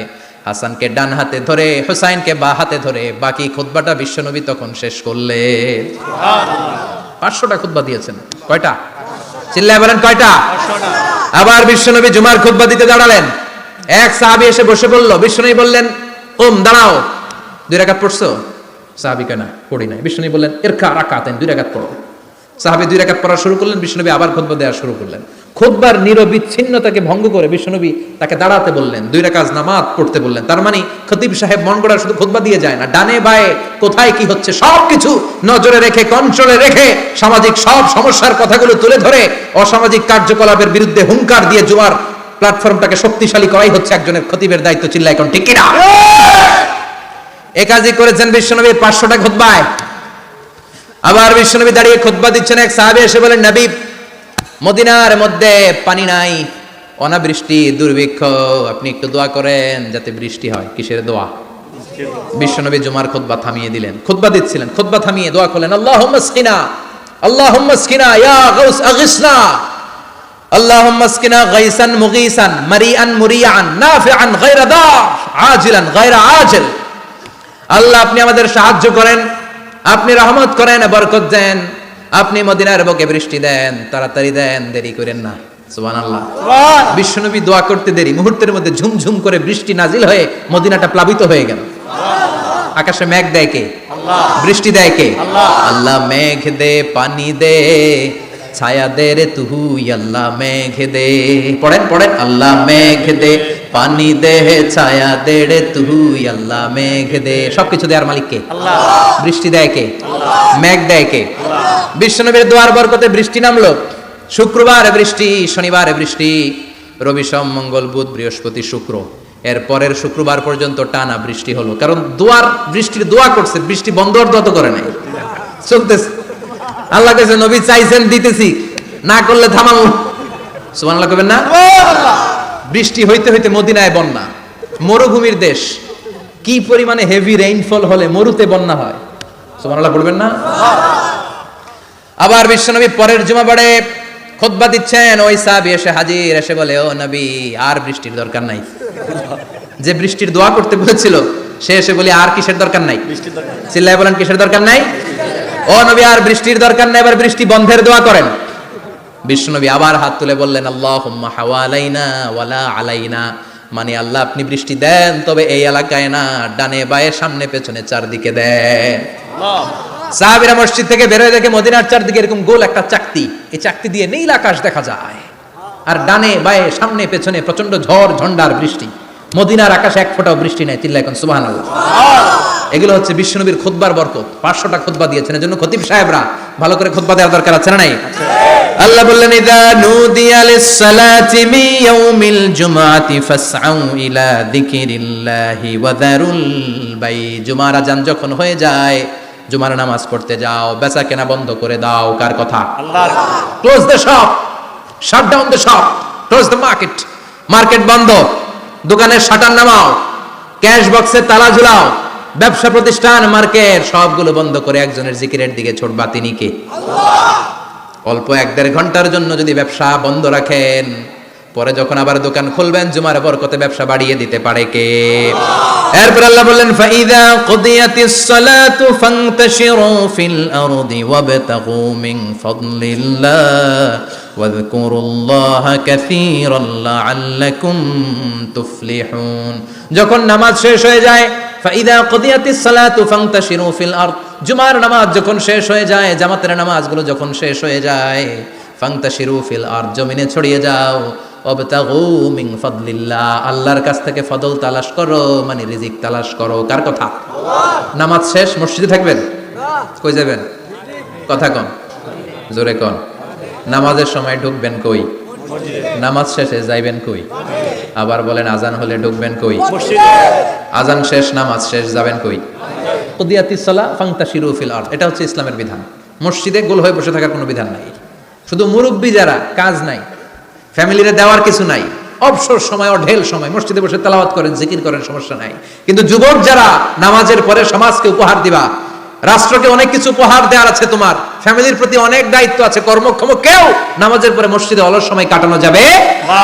[SPEAKER 1] হাসানকে ডান হাতে ধরে হুসাইনকে বাঁ হাতে ধরে বাকি খুতবাটা বিশ্বনবী তখন শেষ করলেন। 500টা খুতবা দিয়েছেন। কয়টা? চিল্লায় বলেন কয়টা? 500টা। আবার বিশ্বনবী জুমার খুতবা দিতে দাঁড়ালেন, এক সাহাবী এসে বসে বলল, বিশ্বনবী বললেন দাঁড়াও, 2 রাকাত পড়ছো? সাহাবী কেন? পড়ি নাই। বিশ্বনবী বললেন ইরকা রাকাতাইন, 2 রাকাত পড়ো। সাহাবী 2 রাকাত পড়া শুরু করলেন, বিশ্বনবী আবার খুতবা দেওয়া শুরু করলেন। খুতবার নিরবিচ্ছিন্নতাকে ভঙ্গ করে বিশ্বনবী তাকে দাঁড়াতে বললেন, 2 রাকাত নামাজ পড়তে বললেন। তার মানে খতিব সাহেব মন গড়া শুধু খুতবা দিয়ে যায় না, ডানে বায়ে কোথায় কি হচ্ছে সবকিছু নজরে রেখে, কন্ট্রোলে রেখে, সামাজিক সব সমস্যার কথাগুলো তুলে ধরে অসামাজিক কার্যকলাপের বিরুদ্ধে হুঙ্কার দিয়ে জুমার প্ল্যাটফর্মটাকে শক্তিশালী করাই হচ্ছে একজনের খতিবের দায়িত্ব। চিল্লায় এখন ঠিক কিনা? এই কাজই করেছেন বিশ্বনবী 500টা খুতবায়। আবার বিশ্বনবী দাঁড়িয়ে খুতবা দিচ্ছেন, এক সাহাবী এসে বলেন, নবী মদিনার মধ্যে পানি নাই, অনাবৃষ্টি, দুর্ভিক্ষ, আপনি একটু দোয়া করেন যাতে বৃষ্টি হয়। কিসের দোয়া? বিশ্বনবী জুমার খুতবা থামিয়ে দিলেন, খুতবা দিচ্ছিলেন, খুতবা থামিয়ে দোয়া করলেন, আল্লাহুম্মা আসকিনা, আল্লাহুম্মা আসকিনা ইয়া গাউস আগিসনা, আল্লাহুম্মা আসকিনা গাইসান মুগীসান মারিআন মুরিআন নাফিআন গায়রা দার আজিলান গায়রা আজিল। আল্লাহ আপনি আমাদের সাহায্য করেন, আপনি রহমত করেন, বরকত দেন, আপনি মদিনার বুকে বৃষ্টি দেন, তাড়াতাড়ি দেন, দেরি করেন না। সুবহানাল্লাহ। বিশ্বনবী দোয়া করতে দেরি, মুহূর্তের মধ্যে ঝুমঝুম করে বৃষ্টি নাজিল হয়ে মদিনাটা প্লাবিত হয়ে গেল। আকাশে মেঘ দেয় কে? আল্লাহ। বৃষ্টি দেয় কে? আল্লাহ। আল্লাহ মেঘ দে, পানি দে, ছায়া দে রে তুই, আল্লাহ মেঘ দে। পড়েন পড়েন, আল্লাহ মেঘ দে, পানি দে, ছায়া দে রে তুই, আল্লাহ মেঘ দে। সবকিছু দেয়ার মালিক কে? আল্লাহ। বৃষ্টি দেয় কে? আল্লাহ। মেঘ দেয় কে? আল্লাহ। বিশ্বনবীর দোয়ার বরকতে বৃষ্টি নামলো। শুক্রবার বৃষ্টি, শনিবার বৃষ্টি, রবি সোম মঙ্গল বুধ বৃহস্পতি শুক্র, এর পরের শুক্রবার পর্যন্ত টানা বৃষ্টি হলো। কারণ দোয়ার বৃষ্টির দোয়া করছে, বৃষ্টি বন্ধ তো করে নাই, চলতেছে। আল্লাহ কাছে নবী চাইছেন, দিতেছি, না করলে থামাল। সুবহানাল্লাহ কবেন না? বৃষ্টি হইতে হইতে মদিনায় বন্যা, মরুভূমির দেশ, কি পরিমাণে হেভি রেইনফল হলে মরুতে বন্যা হয়। সুবহানাল্লাহ বলবেন না? আবার বিশ্বনবী পরের জুমাবারে খুতবা দিচ্ছেন, ওই সাহাবী এসে হাজির, এসে বলে, ও নবী আর বৃষ্টির দরকার নাই। যে বৃষ্টির দোয়া করতে বলেছিল সে এসে বলে, আর কিসের দরকার নাই? চিল্লায় বলেন, কিসের দরকার নাই? ও নবী আর বৃষ্টির দরকার নাই, এবার বৃষ্টি বন্ধের দোয়া করেন। বিশ্বনবী আবার হাত তুলে বললেন, আল্লাহুম্মা হাওয়ালাইনা ওয়ালা আলাইনা, মানে আল্লাহ আপনি বৃষ্টি দেন, তবে এই এলাকায় না, ডানে বায়ে সামনে পেছনে চারদিকে দেন। সাহাবীরা মসজিদ থেকে বের হয়ে দেখে মদিনার চারদিকে এরকম গোল একটা চাকতি, এই চাকতি দিয়ে নীল আকাশ দেখা যায়, আর ডানে বায়ে সামনে পেছনে প্রচন্ড ঝড় ঝন্ডার বৃষ্টি। মদিনার আকাশে এক ফোঁটাও বৃষ্টি নেই। চিল্লায় এখন সুবহানাল্লাহ। এগুলো হচ্ছে বিশ্বনবীর খুতবার বরকত। 500টা খুতবা দিয়েছেন, এজন্য খতিব সাহেবরা ভালো করে খুতবা দেওয়ার দরকার আছে না নাই? আল্লাহ বললেন, ইযা নুদিয়া লিস-সালাতি মিন ইয়াউমিল জুমআতি ফাসআউ ইলা যিকিরিল্লাহি ওয়া যারুল বাই। জুমার আযান যখন হয়ে যায়, জুমার নামাজ পড়তে যাও, বেচা কেনা বন্ধ করে দাও। কার কথা? আল্লাহর। Close the shop, shut down the shop, close the market. Market বন্ধ, দোকানের শাটার নামাও, ক্যাশ বক্সে তালা ঝুলাও, ব্যবসা প্রতিষ্ঠান, মার্কেট সবগুলো বন্ধ করে একজনের জিকিরের দিকে ছোটবা। তিনি কে? আল্লাহ। অল্প 1-1.5 ঘন্টার জন্য যদি ব্যবসা বন্ধ রাখেন, পরে যখন আবার দোকান খুলবেন, জুমার বরকতে ব্যবসা বাড়িয়ে দিতে পারে কে? এরপর আল্লাহ বললেন, ফাইযা কুদিয়াতিস সালাতু ফান্তাশিরু ফিল আরদি ওয়াবতাগু মিন ফাদলিল্লাহ ওয়াযকুরুল্লাহা কাসীরান লাআল্লাকুম তুফলিহুন। যখন নামাজ শেষ হয়ে যায়, ফাইযা কুদিয়াতিস সালাতু ফান্তাশিরু ফিল আরদ, জুমার নামাজ যখন শেষ হয়ে যায়, জামাতের নামাজগুলো যখন শেষ হয়ে যায়, ফান্তাশিরু ফিল আরদ, জমিনে ছড়িয়ে যাও, ওয়াবতাগু মিন ফাদলিল্লাহ, আল্লাহর কাছ থেকে ফজল তালাশ করো, মানে রিজিক তালাশ করো। কার কথা? আল্লাহ। নামাজ শেষ মসজিদে থাকবেন? কই যাবেন? কথা কন, জোরে কন। নামাজের সময় ঢুকবেন কই? নামাজ শেষে যাইবেন কই? আবার বলেন, আজান হলে ঢুকবেন কই? মসজিদে। আজান শেষ, নামাজ শেষ, যাবেন কই? কুদিয়াতিস সালাহ ফান্তাশিরু ফিল আরদ। এটা হচ্ছে ইসলামের বিধান। মসজিদে গোল হয়ে বসে থাকার কোনো বিধান নাই। শুধু মুরব্বী যারা, কাজ নাই, ফ্যামিলিরে দেওয়ার কিছু নাই, অবসর সময়, অঢেল সময় মসজিদে বসে তেলাওয়াত করেন, জিকির করেন, সমস্যা নাই। কিন্তু যুবক যারা, নামাজের পরে সমাজকে উপহার দিবা, রাষ্ট্রকে অনেক কিছু উপহার দেওয়ার আছে, তোমার ফ্যামিলির প্রতি অনেক দায়িত্ব আছে, কর্মক্ষম কেউ নামাজের পরে মসজিদে অলস সময় কাটানো যাবে না।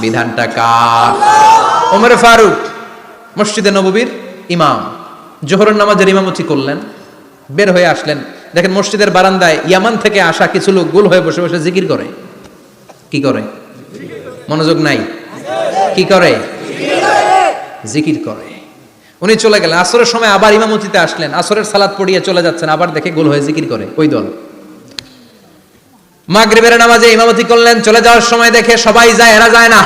[SPEAKER 1] বিধানটা কার? ওমর ফারুক মসজিদে নববীর ইমাম, জোহরের নামাজের ইমামতি করলেন, বের হয়ে আসলেন, দেখেন মসজিদের বারান্দায় ইয়ামান থেকে আসা কিছু লোক গোল হয়ে বসে বসে জিকির করে। কি করে? মনোযোগ নাই। কি করে? জিকির করে। উনি চলে গেলেন, আসরের সময় আবার ইমামতিতে আসলেন, আসরের সালাত পড়িয়ে চলে যাচ্ছেন, আবার দেখে গোল হয়ে জিকির করে ওই দল। মাগরিবের নামাজে ইমামতি করলেন, চলে যাওয়ার সময় দেখে সবাই যায়, এরা যায় না,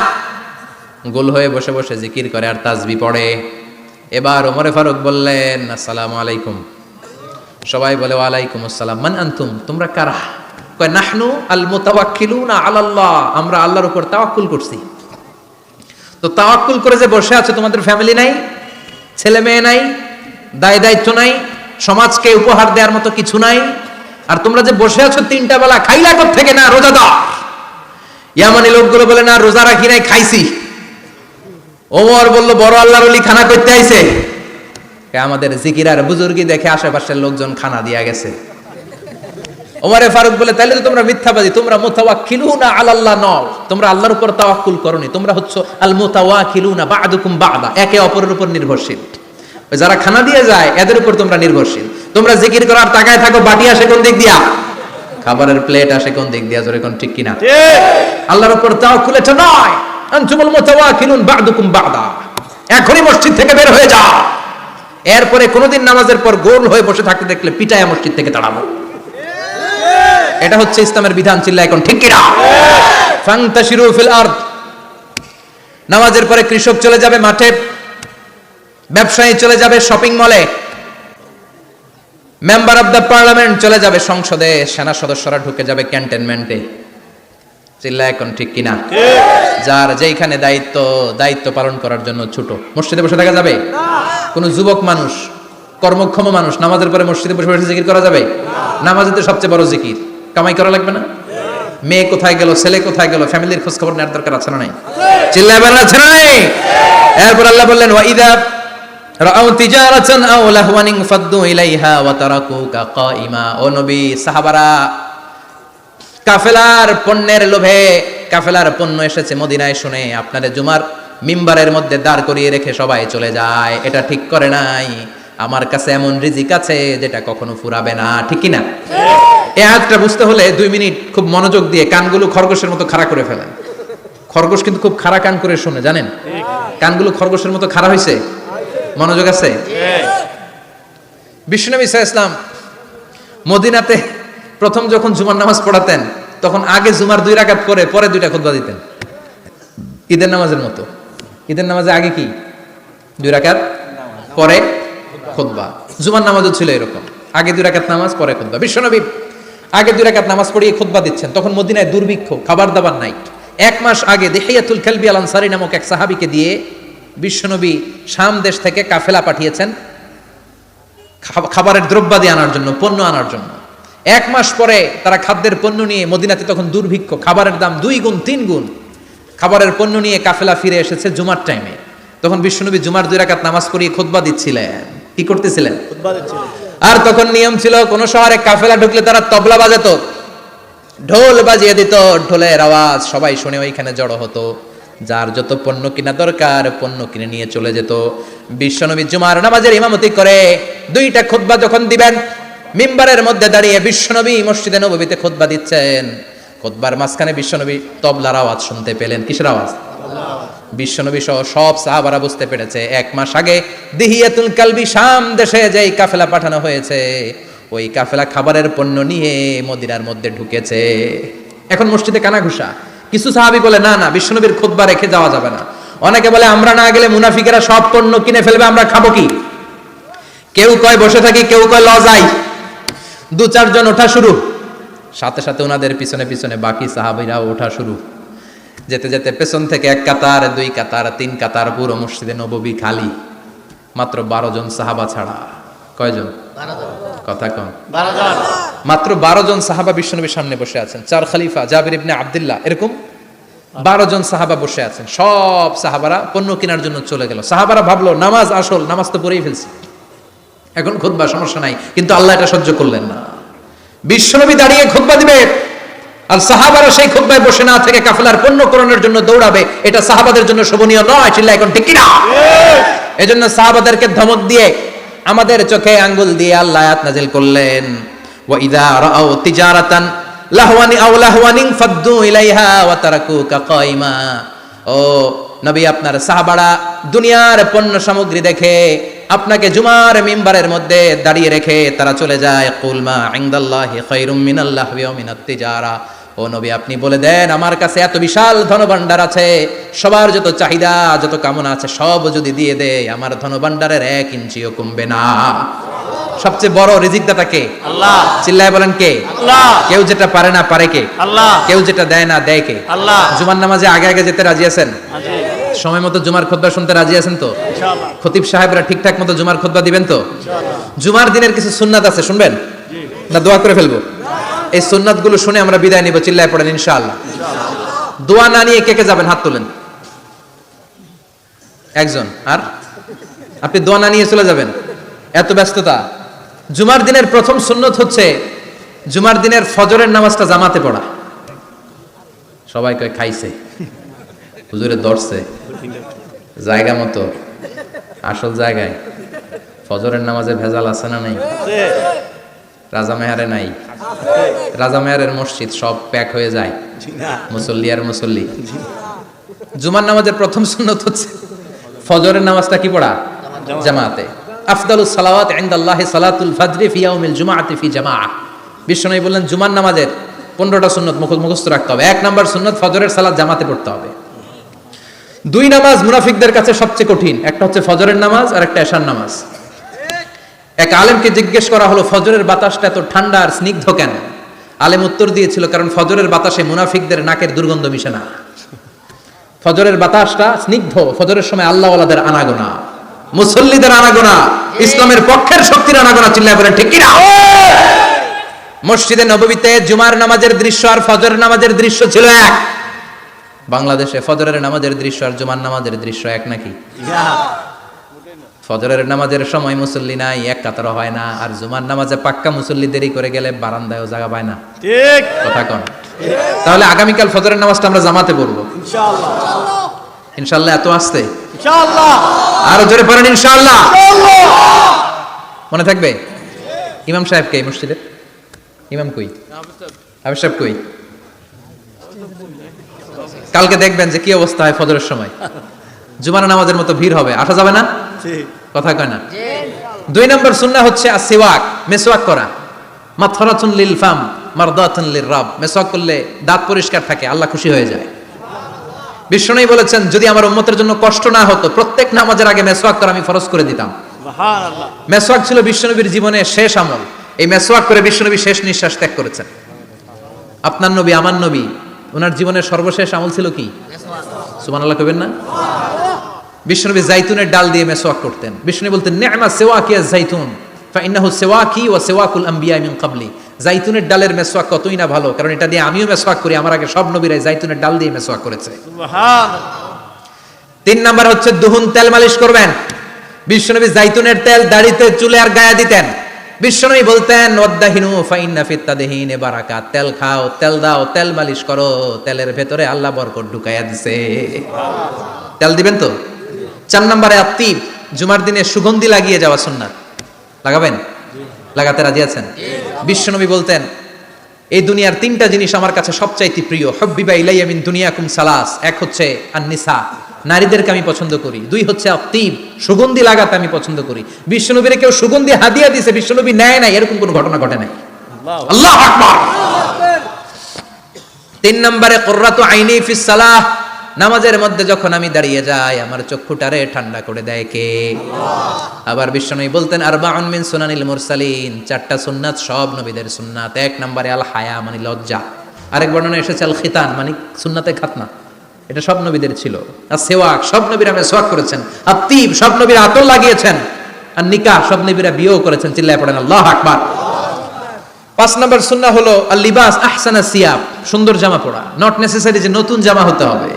[SPEAKER 1] গোল হয়ে বসে বসে জিকির করে আর তাসবিহ পড়ে। এবার ওমরে ফারুক বললেন, আসসালামু আলাইকুম। সবাই বলে ওয়ালাইকুম আসসালাম। মান আনতুম, তোমরা কারা? কয় নাহনু আল মুতাওয়াক্কিলুনা আলাল্লাহ, আমরা আল্লাহর উপর তাওয়াক্কুল করছি। তো তাওয়াক্কুল করে যে বসে আছো, তোমাদের ফ্যামিলি নাই, ছেলে মেয়ে নাই, দায় দায়িত্ব নাই, সমাজকে উপহার দেওয়ার মতো কিছু নাই, আর তোমরা যে বসে আছো তিনটা বেলা, খাইলা কোত্থেকে? না রোজাদার। ইয়ামানি লোকগুলো বলে না রোজা রাখি নাই, খাইছি। ওমর বলল বড় আল্লাহর ওলি খানা করতে আইছে। আমাদের জিকির আর বুজুর্গি দেখে আশেপাশের লোকজন খানা দিয়া গেছে। ওমরে ফারুক বলে তাইলে তো তোমরা মিথ্যাবাদী, তোমরা মুতাওয়াক্কিলুনা আলাল্লাহ নও, তোমরা আল্লাহর উপর তাওয়াক্কুল করনি, তোমরা হচ্ছে আল মুতাওয়াক্কিলুনা বা'দুকুম বা'দা, একে অপরের উপর নির্ভরশীল। যারা খানা দিয়ে যায় এদের উপর তোমরা নির্ভরশীল। তোমরা জিকির করার তাকায় থাকো, বাটি আসে কোন দিক দিয়া, খাবারের প্লেট আসে কোন দিক দিয়া, জোরে কোন ঠিক কিনা? আল্লাহর উপর তাওয়াক্কুল এটা নয়। আনতুমুল মুতাওয়াক্কিলুন বা'দুকুম বা'দা, এখনই মসজিদ থেকে বের হয়ে যাও। এরপরে কোনোদিন নামাজের পর গোল হয়ে বসে থাকতে দেখলে পিটায়া মসজিদ থেকে তাড়াবো। এটা হচ্ছে ইসলামের বিধান। চিল্লা এখন ঠিক কিনা? ফান্তাশিরু ফিল আরদ, নামাজের পরে কৃষক চলে যাবে মাঠে, ব্যবসায়ী চলে যাবে শপিং মলে, মেম্বার অফ দ্য পার্লামেন্ট চলে যাবে সংসদে, সেনা সদস্যরা ঢুকে যাবে ক্যান্টনমেন্টে। চিল্লা এখন ঠিক কিনা? যার যেইখানে দায়িত্ব পালন করার জন্য ছোট, মসজিদে বসে থাকা যাবে? কোন যুবক মানুষ, কর্মক্ষম মানুষ নামাজের পরে মসজিদে বসে বসে জিকির করা যাবে? নামাজেতে সবচেয়ে বড় জিকির, কামাই করা লাগবে না? মেয়ে কোথায় গেল, ছেলে কোথায় গেল, ফ্যামিলির খোঁজ খবর নেওয়ার দরকার আছে না নাই? চিল্লায় বলেন আছে না নাই? এরপর আল্লাহ বললেন ওয়া ইযা রাআউ তিজারাতান আও লাহওয়ান ফাদ্দু ইলাইহা ওয়া তারাকুকা কাইমা। ও নবী, সাহাবারা কাফেলার পণ্যের লোভে, কাফেলার পণ্য এসেছে মদিনায় শুনে আপনাদের জুমার মিম্বারের মধ্যে দাঁড় করিয়ে রেখে সবাই চলে যায়। এটা ঠিক করে নাই। আমার কাছে এমন রিজিক আছে যেটা কখনো ফুরাবে না, ঠিক কি না? এই আয়াতটা বুঝতে হলে 2 মিনিট খুব মনোযোগ দিয়ে কানগুলো খরগোশের মতো খাড়া করে ফেলেন। খরগোশ কিন্তু খুব খাড়া কান করে শুনে, জানেন? কানগুলো খরগোশের মতো খাড়া হয়েছে। মনোযোগ আছে? বিশ্বনবী সাল্লাল্লাহু আলাইহি ওয়াসাল্লাম মদিনাতে প্রথম যখন জুমার নামাজ পড়াতেন, তখন আগে জুমার 2 রাকাত করে পরে 2টা খুতবা দিতেন, ঈদের নামাজের মতো। ঈদের নামাজে আগে কি 2 রাকাত, পরে খুতবা। জুমার নামাজও ছিল এরকম, আগে 2 রাকাত নামাজ, পরে খুতবা। বিশ্বনবী আগে 2 রাকাত নামাজ পড়িয়ে খুতবা দিচ্ছেন, তখন মদিনায় দুর্ভিক্ষ, খাবার দাবার নাই। 1 মাস আগে দিহিয়াতুল কালবি আল আনসারী নামক এক সাহাবীকে দিয়ে বিশ্বনবী শাম দেশ থেকে কাফেলা পাঠিয়েছেন খাবারের দ্রব্যাদি আনার জন্য, পণ্য আনার জন্য। 1 মাস পরে তারা খাদ্যের পণ্য নিয়ে, মদিনাতে তখন দুর্ভিক্ষ, খাবারের দাম 2 গুণ 3 গুণ, খাবারের পণ্য নিয়ে কাফেলা ফিরে এসেছে জুমার টাইমে। তখন বিশ্বনবী জুমার 2 রাকাত নামাজ পড়িয়ে খুতবা দিচ্ছিলেন। কি করতেছিলেন? খুতবা দিচ্ছিলেন। আর তখন নিয়ম ছিল, কোন শহরে কাফেলা ঢুকলে তারা তবলা বাজাতো, ঢোল বাজিয়ে দিত, ঢোলের আওয়াজ সবাই শুনে ওইখানে জড়ো হতো। যার যত পণ্য কিনা দরকার পণ্য কিনে নিয়ে চলে যেত। বিশ্বনবী জুমার নামাজের ইমামতি করে 2টা খুতবা যখন দিবেন, মিম্বারের মধ্যে দাঁড়িয়ে বিশ্বনবী মসজিদে নববীতে খুতবা দিচ্ছেন। খুতবার মাঝখানে বিশ্বনবী তবলার আওয়াজ শুনতে পেলেন। কিসের আওয়াজ? বিশ্বনবী সহ সব সাহাবারা বুঝতে পেরেছে 1 মাস আগে দিহিয়াতুল কালবি শাম দেশে যেই কাফেলা পাঠানো হয়েছে, ওই কাফেলা খাবারের পণ্য নিয়ে মদিনার মধ্যে ঢুকেছে। এখন মসজিদে কানাঘুষা। কিছু সাহাবী বলে না না, বিশ্বনবীর খুতবা রেখে যাওয়া যাবে না। অনেকে বলে আমরা না গেলে মুনাফিকেরা সব পণ্য কিনে ফেলবে, আমরা খাবো কি? কেউ কয় বসে থাকি, কেউ কয় লজাই। 2-4 জন ওঠা শুরু, সাথে সাথে ওনাদের পিছনে পিছনে বাকি সাহাবীরাও ওঠা শুরু। যেতে যেতে পেছন থেকে 1 কাতার, 2 কাতার, 3 কাতার, পুরো মসজিদে নববী খালি, মাত্র 12 জন সাহাবা ছাড়া। কয়জন? 12 জন। কথা কম। 12 জন। মাত্র 12 জন সাহাবা বিশ্বনবীর সামনে বসে আছেন। 4 খলিফা, জাবির ইবনে আব্দুল্লাহ, এরকম 12 জন সাহাবা বসে আছেন। সব সাহাবারা পণ্য কেনার জন্য চলে গেল। সাহাবারা ভাবলো নামাজ আসল, নামাজ তো পড়েই ফেলছি, এখন খুতবা সমস্যা নাই। কিন্তু আল্লাহ এটা সহ্য করলেন না। বিশ্বনবী দাঁড়িয়ে খুতবা দিবে, আর সাহাবারা সেই খুতবায় বসে না থেকে কাফেলার পণ্য করণের জন্য দৌড়াবে। এটা সাহাবাদের জন্য শোভনীয় নয়। চিল্লা এখন ঠিক কিনা? এজন্য সাহাবাদেরকে ধমক দিয়ে, আমাদের চোখে আঙ্গুল দিয়ে আল্লাহ আয়াত নাযিল করলেন, ওয়া ইযা রাআউ তিজারাতান লাহওয়ানি আও লাহওয়ানিন ফাদ্দু ইলাইহা ওয়া তারাকুকা কাইমা। ও নবী, আপনার সাহাবারা দুনিয়ার পণ্য সামগ্রী দেখে আপনাকে জুমার মিম্বারের মধ্যে দাঁড়িয়ে রেখে তারা চলে যায়। কুল মা ইনদাল্লাহি খায়রুম মিনাল লাহওয়ি ওয়া মিনাত তিজারা। ও নবী আপনি বলে দেন আমার কাছে এত বিশাল ধনভাণ্ডার আছে, সবার যত চাহিদা যত কামনা আছে সব যদি দিয়ে দেয় আমার ধনভাণ্ডারের 1 ইঞ্চিও কমবে না। সবচেয়ে বড় রিজিকদাতা কে?
[SPEAKER 2] আল্লাহ।
[SPEAKER 1] চিল্লায় বলেন কে?
[SPEAKER 2] আল্লাহ।
[SPEAKER 1] কেউ যেটা পারে না পারে কে?
[SPEAKER 2] আল্লাহ।
[SPEAKER 1] কেউ যেটা দেয় না দেয় কে?
[SPEAKER 2] আল্লাহ।
[SPEAKER 1] জুমার নামাজে আগে আগে যেতে রাজি আছেন? সময় মতো জুমার খুতবা শুনতে রাজি আছেন তো?
[SPEAKER 2] ইনশাআল্লাহ।
[SPEAKER 1] খতিব সাহেবরা ঠিকঠাক মতো জুমার খুতবা দিবেন তো?
[SPEAKER 2] ইনশাআল্লাহ।
[SPEAKER 1] জুমার দিনের কিছু সুন্নাত আছে, শুনবেন না দোয়া করে ফেলবো? এই সুন্নাত গুলো শুনে আমরা বিদায় নিব। চিল্লায় পড়েন ইনশাআল্লাহ। দোয়া না নিয়ে কে কে যাবেন হাত তোলেন। একজন। আর আপনি দোয়া না নিয়ে চলে যাবেন, এত ব্যস্ততা। জুমার দিনের প্রথম সুন্নত হচ্ছে জুমার দিনের ফজরের নামাজটা জামাতে পড়া। সবাই কয় খাইছে, হুজুরে ধরছে জায়গা মতো, আসল জায়গায়। ফজরের নামাজে ভেজাল আছে না নাই? রাজা মেহারে নাই? রাজা মেহারের মসজিদ সব প্যাক হয়ে যায়, মুসল্লি আর মুসল্লি। জুমার নামাজের প্রথম সুন্নত হচ্ছে ফজরের নামাজটা কি পড়া? জামাতে। আফদালুস সালাওয়াত ইনদাল্লাহি সালাতুল ফাজরি ফি ইয়াউমিল জুমআতি ফি জামাআহ। বিশ্বনবী বললেন জুমার নামাজের 15টা সুন্নত মুখস্থ রাখতে হবে। 1 নাম্বার সুন্নত ফজরের সালাত জামাতে পড়তে হবে। 2 নামাজ মুনাফিকদের কাছে সবচেয়ে কঠিন, একটা হচ্ছে ফজরের নামাজ আর একটা এশার নামাজ। এক আলেমকে জিজ্ঞেস করা হলো ফজরের বাতাসটা এত ঠান্ডা আর স্নিগ্ধ কেন? আলেম উত্তর দিয়েছিল কারণ ফজরের বাতাসে মুনাফিকদের নাকের দুর্গন্ধ মিশে না। ফজরের বাতাসটা স্নিগ্ধ, ফজরের সময় আল্লাহওয়ালাদের আনাগোনা, মুসল্লিদের আনাগোনা, ইসলামের পক্ষের শক্তির আনাগোনা। চিল্লায় বলেন ঠিক কি না? মসজিদে নববীতে জুমার নামাজের দৃশ্য আর ফজরের নামাজের দৃশ্য ছিল এক। বাংলাদেশে ফজরের নামাজের দৃশ্য আর জুমার নামাজের দৃশ্য এক নাকি? ফজরের নামাজের সময় মুসল্লি নাই, এক কাতারও হয় না। আর জুমার নামাজে পাক্কা মুসল্লি দেরি করে গেলে বারান্দায়ও জায়গা পায় না।
[SPEAKER 2] ঠিক
[SPEAKER 1] কথা কোন? তাহলে আগামীকাল ফজরের নামাজটা আমরা জামাতে পড়বো
[SPEAKER 2] ইনশাআল্লাহ।
[SPEAKER 1] ইনশাআল্লাহ। এত আসতে
[SPEAKER 2] ইনশাআল্লাহ।
[SPEAKER 1] আরো জোরে পড়েন ইনশাআল্লাহ। মনে থাকবে? ইমাম সাহেব কে মসজিদের? ইমাম কই? হাফেজ সাহেব কই? কালকে দেখবেন যে কি অবস্থা হয় ফজরের সময়। জুমার নামাজের মতো ভিড় হবে, আসা যাবে না। কথা কয় না? 2 নম্বর সুন্নাহ হচ্ছে আসওয়াক, মেসওয়াক করা। মাথরাতুন লিল ফাম মারদাতুন লির রাব। মেসওয়াক করলে দাঁত পরিষ্কার থাকে, আল্লাহ খুশি হয়ে যায়। বিশ্বনবী বলেছেন যদি আমার উম্মতের জন্য কষ্ট না হতো প্রত্যেক নামাজের আগে মেসওয়াক করা আমি ফরজ করে দিতাম।
[SPEAKER 2] সুবহানাল্লাহ।
[SPEAKER 1] মেসওয়াক ছিল বিশ্বনবীর জীবনে শেষ আমল। এই মেসওয়াক করে বিশ্বনবী শেষ নিঃশ্বাস ত্যাগ করেছেন। আপনার নবী আমার নবী ওনার জীবনের সর্বশেষ আমল ছিল কি? সুবহানাল্লাহ কইবেন না? বিশ্বনবী জাইতুনের ডাল দিয়ে মেসওয়াক করতেন। বিশ্বনবী বলতেন নি'মা সিওয়াকিয়া জাইতুন ফাইন্নাহু সিওয়াকি ওয়া সিওয়াকুল আমবিয়া মিন ক্বাবলি। জাইতুনের ডালের মেসওয়াক কতই না ভালো, কারণ এটা দিয়ে আমিও মেসওয়াক করি, আমার আগে সব নবীরাই জাইতুনের ডাল দিয়ে মেসওয়াক করেছে।
[SPEAKER 2] সুবহানাল্লাহ।
[SPEAKER 1] 3 নাম্বার হচ্ছে দুহুন, তেল মালিশ করবেন। বিশ্বনবী জাইতুনের তেল দাড়িতে চুলে আর গায়ে দিতেন। বিশ্বনবী বলতেন ওয়াদাহিনু ফাইন্না ফিত তাদহিনে বারাকাত। তেল খাও, তেল দাও, তেল মালিশ করো, তেলের ভেতরে আল্লাহ বরকত ঢুকাইয়া দিছে। তেল দিবেন তো? 4 নম্বরে আত্তিব, জুমার দিনে সুগন্ধি লাগিয়ে যাওয়া সুন্নাত। লাগাবেন? লাগাতে রাজি আছেন? বিশ্বনবী বলতেন এই দুনিয়ার 3টা জিনিস আমার কাছে সবচাইতে প্রিয়। হুব্বিবা ইলাইয়া মিন দুনিয়াকুম সালাস। এক হচ্ছে আন-নিসা, নারীদেরকে আমি পছন্দ করি। 2 হচ্ছে আত্তিব, সুগন্ধি লাগাতে আমি পছন্দ করি। বিশ্বনবীরে কেউ সুগন্ধি হাদিয়া দিয়েছে, বিশ্বনবী নেয় নাই, এরকম কোনো ঘটনা ঘটে নাই। আল্লাহু আকবার। 3 নম্বরে কুররাতু আইনি ফিস সালাহ। নামাজের মধ্যে যখন আমি দাঁড়িয়ে যাই আমার চক্ষুটারে ঠান্ডা করে দেয় কে? আবার বিশ্বনবী বলতেন আরবাউন মিন সুনানিল মুরসালিন। 4টা সুন্নাত সব নবীদের সুন্নাত। 1 নম্বরে আল হায়া মানে লজ্জা। আরেক বর্ণনা এসেছে আল খিতান মানে সুন্নাতে খাতনা, এটা সব নবীদের ছিল। আর সেওয়াক, সব নবীরা মেসওয়াক করেছেন। আত্তিব, সব নবীরা আতর লাগিয়েছেন। আর নিকাহ, সব নবীরা বিয়েও করেছেন। চিল্লায় পড়েন আল্লাহু আকবার। 5 নম্বর সুন্নাহ হলো আল লিবাস আহসানা সিয়াব, সুন্দর জামা পরা। নট নেসেসারি যে নতুন জামা হতে হবে,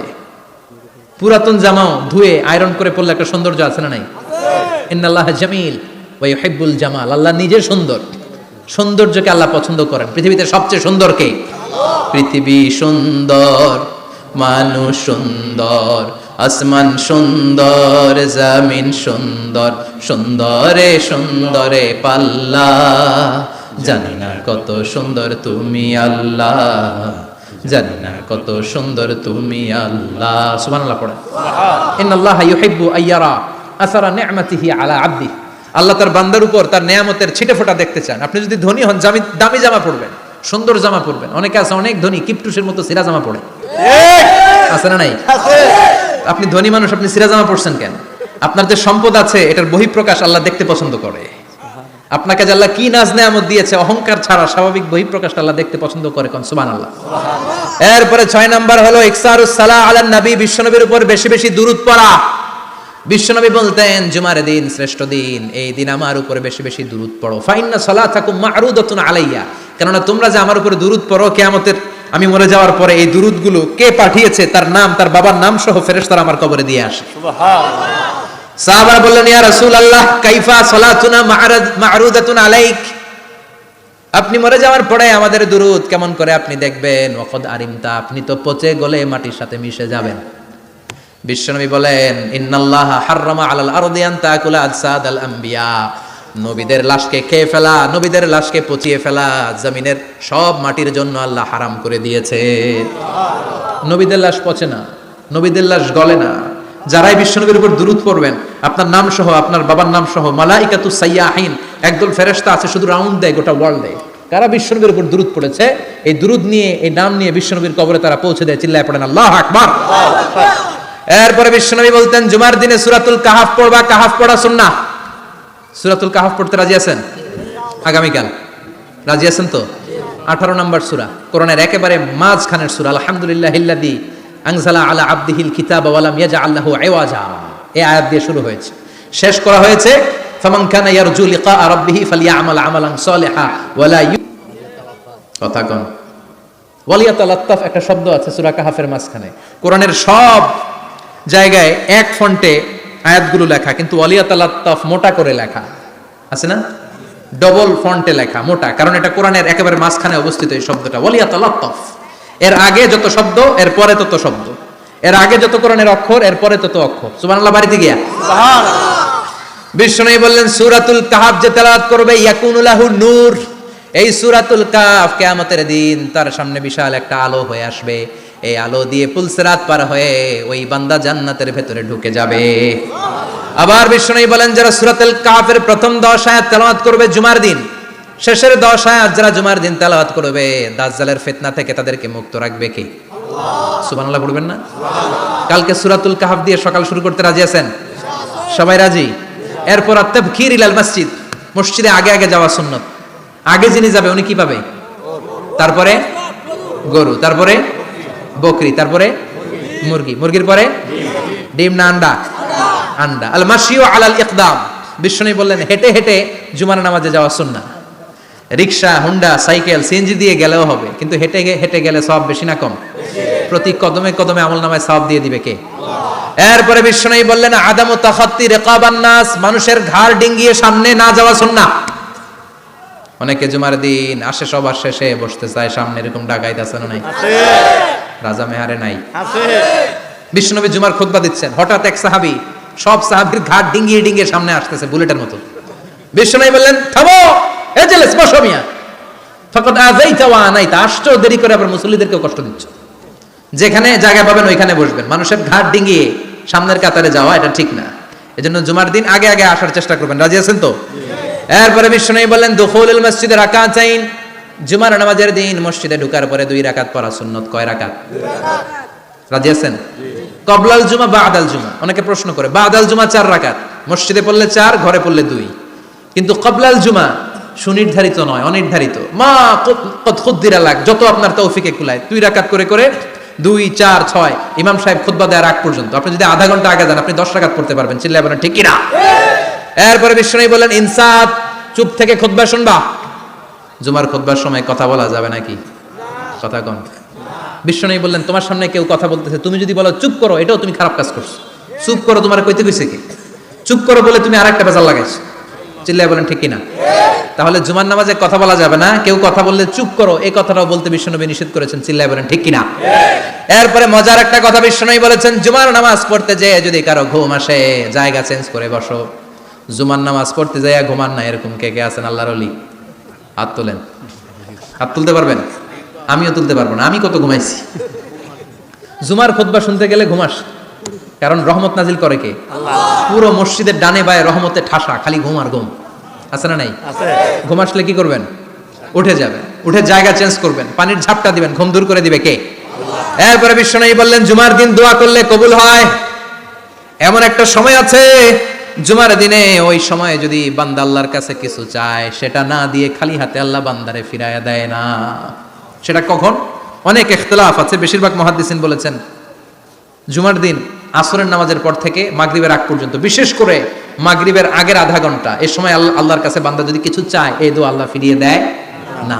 [SPEAKER 1] পুরাতন জামাও ধুয়ে আয়রন করে পরলে একটা সৌন্দর্য আছে না নাই? ইন্নাল্লাহা জামিল ওয়া ইউহিব্বুল জামাল। আল্লাহ নিজে সুন্দর, সৌন্দর্যকে আল্লাহ পছন্দ করেন। পৃথিবীতে সবচেয়ে সুন্দর কে? পৃথিবী সুন্দর, মানুষ সুন্দর, আসমান সুন্দর, জমিন সুন্দর, সুন্দরে সুন্দরে পাল্লা। জানি না কত সুন্দর তুমি আল্লাহ, জানি না কত সুন্দর তুমি আল্লাহ। সুবহানাল্লাহ পড়েন। ইন্নাল্লাহা ইউহিব্বু আইয়ারা আসারা নি'মাতিহি আলা আবদিহি। আল্লাহ তার বান্দার উপর তার নেয়ামতের ছিটেফোঁটা দেখতে চান। আপনি যদি ধনী হন দামি জামা পরবেন, সুন্দর জামা পরবেন। অনেকে আছে অনেক ধনী, কিপটুসের মতো সিরা জামা পরে, আছে না নাই? আপনি ধনী মানুষ, আপনি সিরা জামা পরছেন কেন? আপনার যে সম্পদ আছে এটার বহিঃপ্রকাশ আল্লাহ দেখতে পছন্দ করে। আপনাকে যে আল্লাহ কি নাজ নেয়ামত দিয়েছে, অহংকার ছাড়া স্বাভাবিক বহিঃপ্রকাশটা আল্লাহ দেখতে পছন্দ করে। কোন সুবহানাল্লাহ। এরপরে 6 নাম্বার হলো ইকসারুস সালাহ আলান নবী, বিশ্বনবীর উপর বেশি বেশি দুরূদ পড়া। বিশ্বনবী বলতেন জুমার দিন শ্রেষ্ঠ দিন, এই দিন আমার উপরে বেশি বেশি দুরূদ পড়ো। ফাইন্না সালাতাকুম মা'রুদাতুন আলাইয়া, কেননা তোমরা যে আমার উপরে দুরূদ পড়ো, কিয়ামতের আমি মরে যাওয়ার পরে এই দুরূদগুলো কে পাঠিয়েছে তার নাম, তার বাবার নাম সহ ফেরেশতারা আমার কবরে দিয়ে আসে।
[SPEAKER 2] সুবহানাল্লাহ।
[SPEAKER 1] সাহাবারা বললেন ইয়া রাসূলুল্লাহ কাইফা সালাতুনা মা'রুদাতুন আলাইক, আপনি মরে যাওয়ার পরে আমাদের দুরূদ কেমন করে আপনি দেখবেন? ওয়াকাদ আরিমতা, আপনি তো পচে গলে মাটির সাথে মিশে যাবেন। বিশ্বনবী বলেন ইন্নাল্লাহা হাররামা আলাল আরদি আন তাকুলা আজসাদাল আম্বিয়া, নবীদের লাশকে খেয়ে ফেলা, নবীদের লাশকে পচিয়ে ফেলা জমিনের সব মাটির জন্য আল্লাহ হারাম করে দিয়েছে। নবীদের লাশ পচে না, নবীদের লাশ গলে না। যারাই বিশ্বনবীর উপর দুরূদ পড়বেন, আপনার নাম সহ, আপনার বাবার নাম সহ, মালাইকাতুস সাইয়াহিন, একদল ফেরেশতা আছে শুধু রাউন্ড দেয় গোটা ওয়ার্ল্ডে। কারা বিশ্বনবীর উপর দুরূদ পড়েছে, এই দুরূদ নিয়ে, এই নাম নিয়ে বিশ্বনবীর কবরে তারা পৌঁছে দেয়। চিল্লায় পড়েন আল্লাহু আকবার। এরপরে বিশ্বনবী বলতেন জুমার দিনে সূরাতুল কাহাফ পড়বা, কাহাফ পড়া সুন্নাহ। সূরাতুল কাহাফ পড়তে রাজি আছেন? আগামীকাল রাজি আছেন তো? 18 নম্বর সূরা, কোরআনের একেবারে মাঝখানের সূরা। আলহামদুলিল্লাহিল্লাযী আনজালা আলা আবদিহিল কিতাবা ওয়া লাম ইয়াজআল লাহু ইওয়াজা, এই আয়াত দিয়ে শুরু হয়েছে, শেষ করা হয়েছে ফামান কানা ইয়ারজু লিকা রাব্বিহি ফালইয়ামাল আমালান সালিহা ওয়া লা কথা কোন ওয়ালিয়াতালাত্তাফ, একটা শব্দ আছে সূরা কাহাফের মাঝখানে। কোরআনের সব জায়গায় এক ফন্টে আয়াতগুলো লেখা, কিন্তু ওয়ালিয়াতালাত্তাফ মোটা করে লেখা আছে না, ডবল ফন্টে লেখা, মোটা, কারণ এটা কোরআনের একেবারে মাঝখানে অবস্থিত এই শব্দটা ওয়ালিয়াতালাত্তাফ। এর আগে যত শব্দ এর পরে তত শব্দ, এর আগে যত কোরআনের অক্ষর এর পরে তত অক্ষর। সুবহানাল্লাহ। বাড়িতে গিয়া বিশ্বনবী বললেন সূরাতুল কাহাফ যে তেলাওয়াত করবে ইয়াকুনু লাহু নূর, এই সূরাতুল কাহাফ কিয়ামতের দিন তার সামনে বিশাল একটা আলো হয়ে আসবে। এই আলো দিয়ে পুলসিরাত পার হয়ে ওই বান্দা জান্নাতের ভেতরে ঢুকে যাবে। আবার বিশ্বনবী বলেন যারা সূরাতুল কাহাফের প্রথম 10 আয়াত তেলাওয়াত করবে জুমার দিন, শেষের 10 আয়াত যারা জুমার দিন তেলাওয়াত করবে, দাজ্জালের ফিতনা থেকে তাদেরকে মুক্ত রাখবে কে? সুবহানাল্লাহ পড়বেন না? কালকে সূরাতুল কাহাফ দিয়ে সকাল শুরু করতে রাজি আছেন? সবাই রাজি? এরপর আত-তাবকির ইলাল মসজিদ, মসজিদে আগে আগে যাওয়া সুন্নাত। আগে যিনি যাবে উনি কি পাবে? তারপরে গরু, তারপরে বকরি, তারপরে মুরগি, মুরগির পরে ডিম না আন্ডা? আন্ডা। আল মাশিউ আলাল ইকদাম, বিশ্বনবী বললেন হেঁটে হেঁটে জুমার নামাজে যাওয়া সুন্নাহ। রিকশা, হুন্ডা, সাইকেল, সিএনজি দিয়ে গেলেও হবে, কিন্তু হেঁটে হেঁটে গেলে সওয়াব বেশি না কম? প্রতি কদমে কদমে আমলনামায় সওয়াব দিয়ে দিবে কে? এরপরে বিশ্বনবী বললেন আদামু তাখাত্তি রিকাবান নাস, মানুষের ঘাড় ডিঙ্গিয়ে সামনে না যাওয়া সুন্নাহ। অনেকে জুমার দিন আসে সবার শেষে বসতে চায় সামনে, এরকম ডাকাইত আছে না নাই? রাজা মেহারে নাই? বিশ্বনবী জুমার খুতবা দিচ্ছেন, হঠাৎ এক সাহাবী সব সাহাবীর ঘাট ডিঙ্গিয়ে ডিঙ্গিয়ে সামনে আসতেছে বুলেটের মতো। বিশ্বনবী বললেন থামো, এজলিস, বসো মিয়া, ফাকাদ আযাইতা ওয়া আনাইতা, আসছো দেরি করে আবার মুসল্লিদেরকে কষ্ট দিচ্ছ। যেখানে জায়গা পাবেন ওইখানে বসবেন, মানুষের ঘাট ডিঙ্গিয়ে সামনের কাতারে যাওয়া এটা ঠিক না। এজন্য জুমার দিন আগে আগে আসার চেষ্টা করবেন। রাজি আছেন তো? এরপরে বিশ্বনবী বললেন দুখুলুল মসজিদে রাকাতাইন, জুমার নামাজের দিন মসজিদে ঢোকার পরে 2 রাকাত পড়া সুন্নাত। কয় রাকাত? রাজি আছেন? কবলাল জুমা বাদাল জুমা, অনেকে প্রশ্ন করে বাদাল জুমা 4 রাকাত, মসজিদে পড়লে 4, ঘরে পড়লে 2, কিন্তু কবলাল জুমা সুনির্ধারিত নয়, অনির্ধারিত। মা কদ খুদ্দিরা লাক, যত আপনার তৌফিকে কুলায় 2 রাকাত করে করে 2, 4, 6 ইমাম সাহেব খুতবা দেওয়ার আগ পর্যন্ত আপনি যদি আধা ঘন্টা আগে যান আপনি 10 রাকাত পড়তে পারবেন। চিল্লায় বলেন ঠিক কি না? এরপরে বিশ্বনবী বললেন ইনসাত, চুপ থেকে খুতবা শুনবা। জুমার খুতবার সময় কথা বলা যাবে নাকি? কথা কোন? বিশ্বনবী বললেন তোমার সামনে কেউ কথা বলতেছে, তুমি যদি বলো চুপ করো, এটাও তুমি খারাপ কাজ করছো। চুপ করো তোমার কইতে কইছে কি? চুপ করো বলে তুমি আরেকটা বেজাল লাগাইছো। চিল্লায় বলেন ঠিক কি না? তাহলে জুমার নামাজে কথা বলা যাবে না, কেউ কথা বললে চুপ করো এই কথাটাও বলতে বিশ্বনবী নিষেধ করেছেন। চিল্লায় বলেন ঠিক কি না? এরপরে মজার একটা কথা বিশ্বনবী বলেছেন, জুমার নামাজ পড়তে যেয়ে যদি কারো ঘুম আসে জায়গা চেঞ্জ করে বসো। জুমার নামাজ পড়তে যাইয়া ঘুমান না, এরকম কে কে আছেন আল্লাহর ওলি? হাত তোলেন। হাত তুলতে পারবেন? আমিও তুলতে পারবো না, আমি কত ঘুমাইছি। জুমার খুতবা শুনতে গেলে ঘুমাস, কারণ রহমত নাজিল করে কে? পুরো মসজিদের ডানে বায়ে রহমতে ঠাসা, খালি ঘুম আর ঘুম। আছে না নাই? ঘুম আসলে কি করবেন? উঠে যাবেন। উঠে জায়গা চেঞ্জ করবেন, পানির ঝাপটা দিবেন, ঘুম দূর করে দিবে কে? এরপরে বিশ্বনবী বললেন জুমার দিন দোয়া করলে কবুল হয়। এমন একটা সময় আছে জুমার দিনে, ওই সময়ে যদি বান্দা আল্লাহর কাছে কিছু চায়, সেটা না দিয়ে খালি হাতে আল্লাহ বান্দারে ফিরাইয়া দেয় না। সেটা কখন? অনেক ইখতিলাফ আছে, বেশিরভাগ মুহাদ্দিসিন বলেছেন জুমার দিন আসরের নামাজের পর থেকে মাগরিবের আগ পর্যন্ত, বিশেষ করে মাগরিবের আগের আধা ঘন্টা, এই সময় আল্লাহর কাছে বান্দা যদি কিছু চায়, এই দোয়া আল্লাহ ফিরিয়ে দেয় না।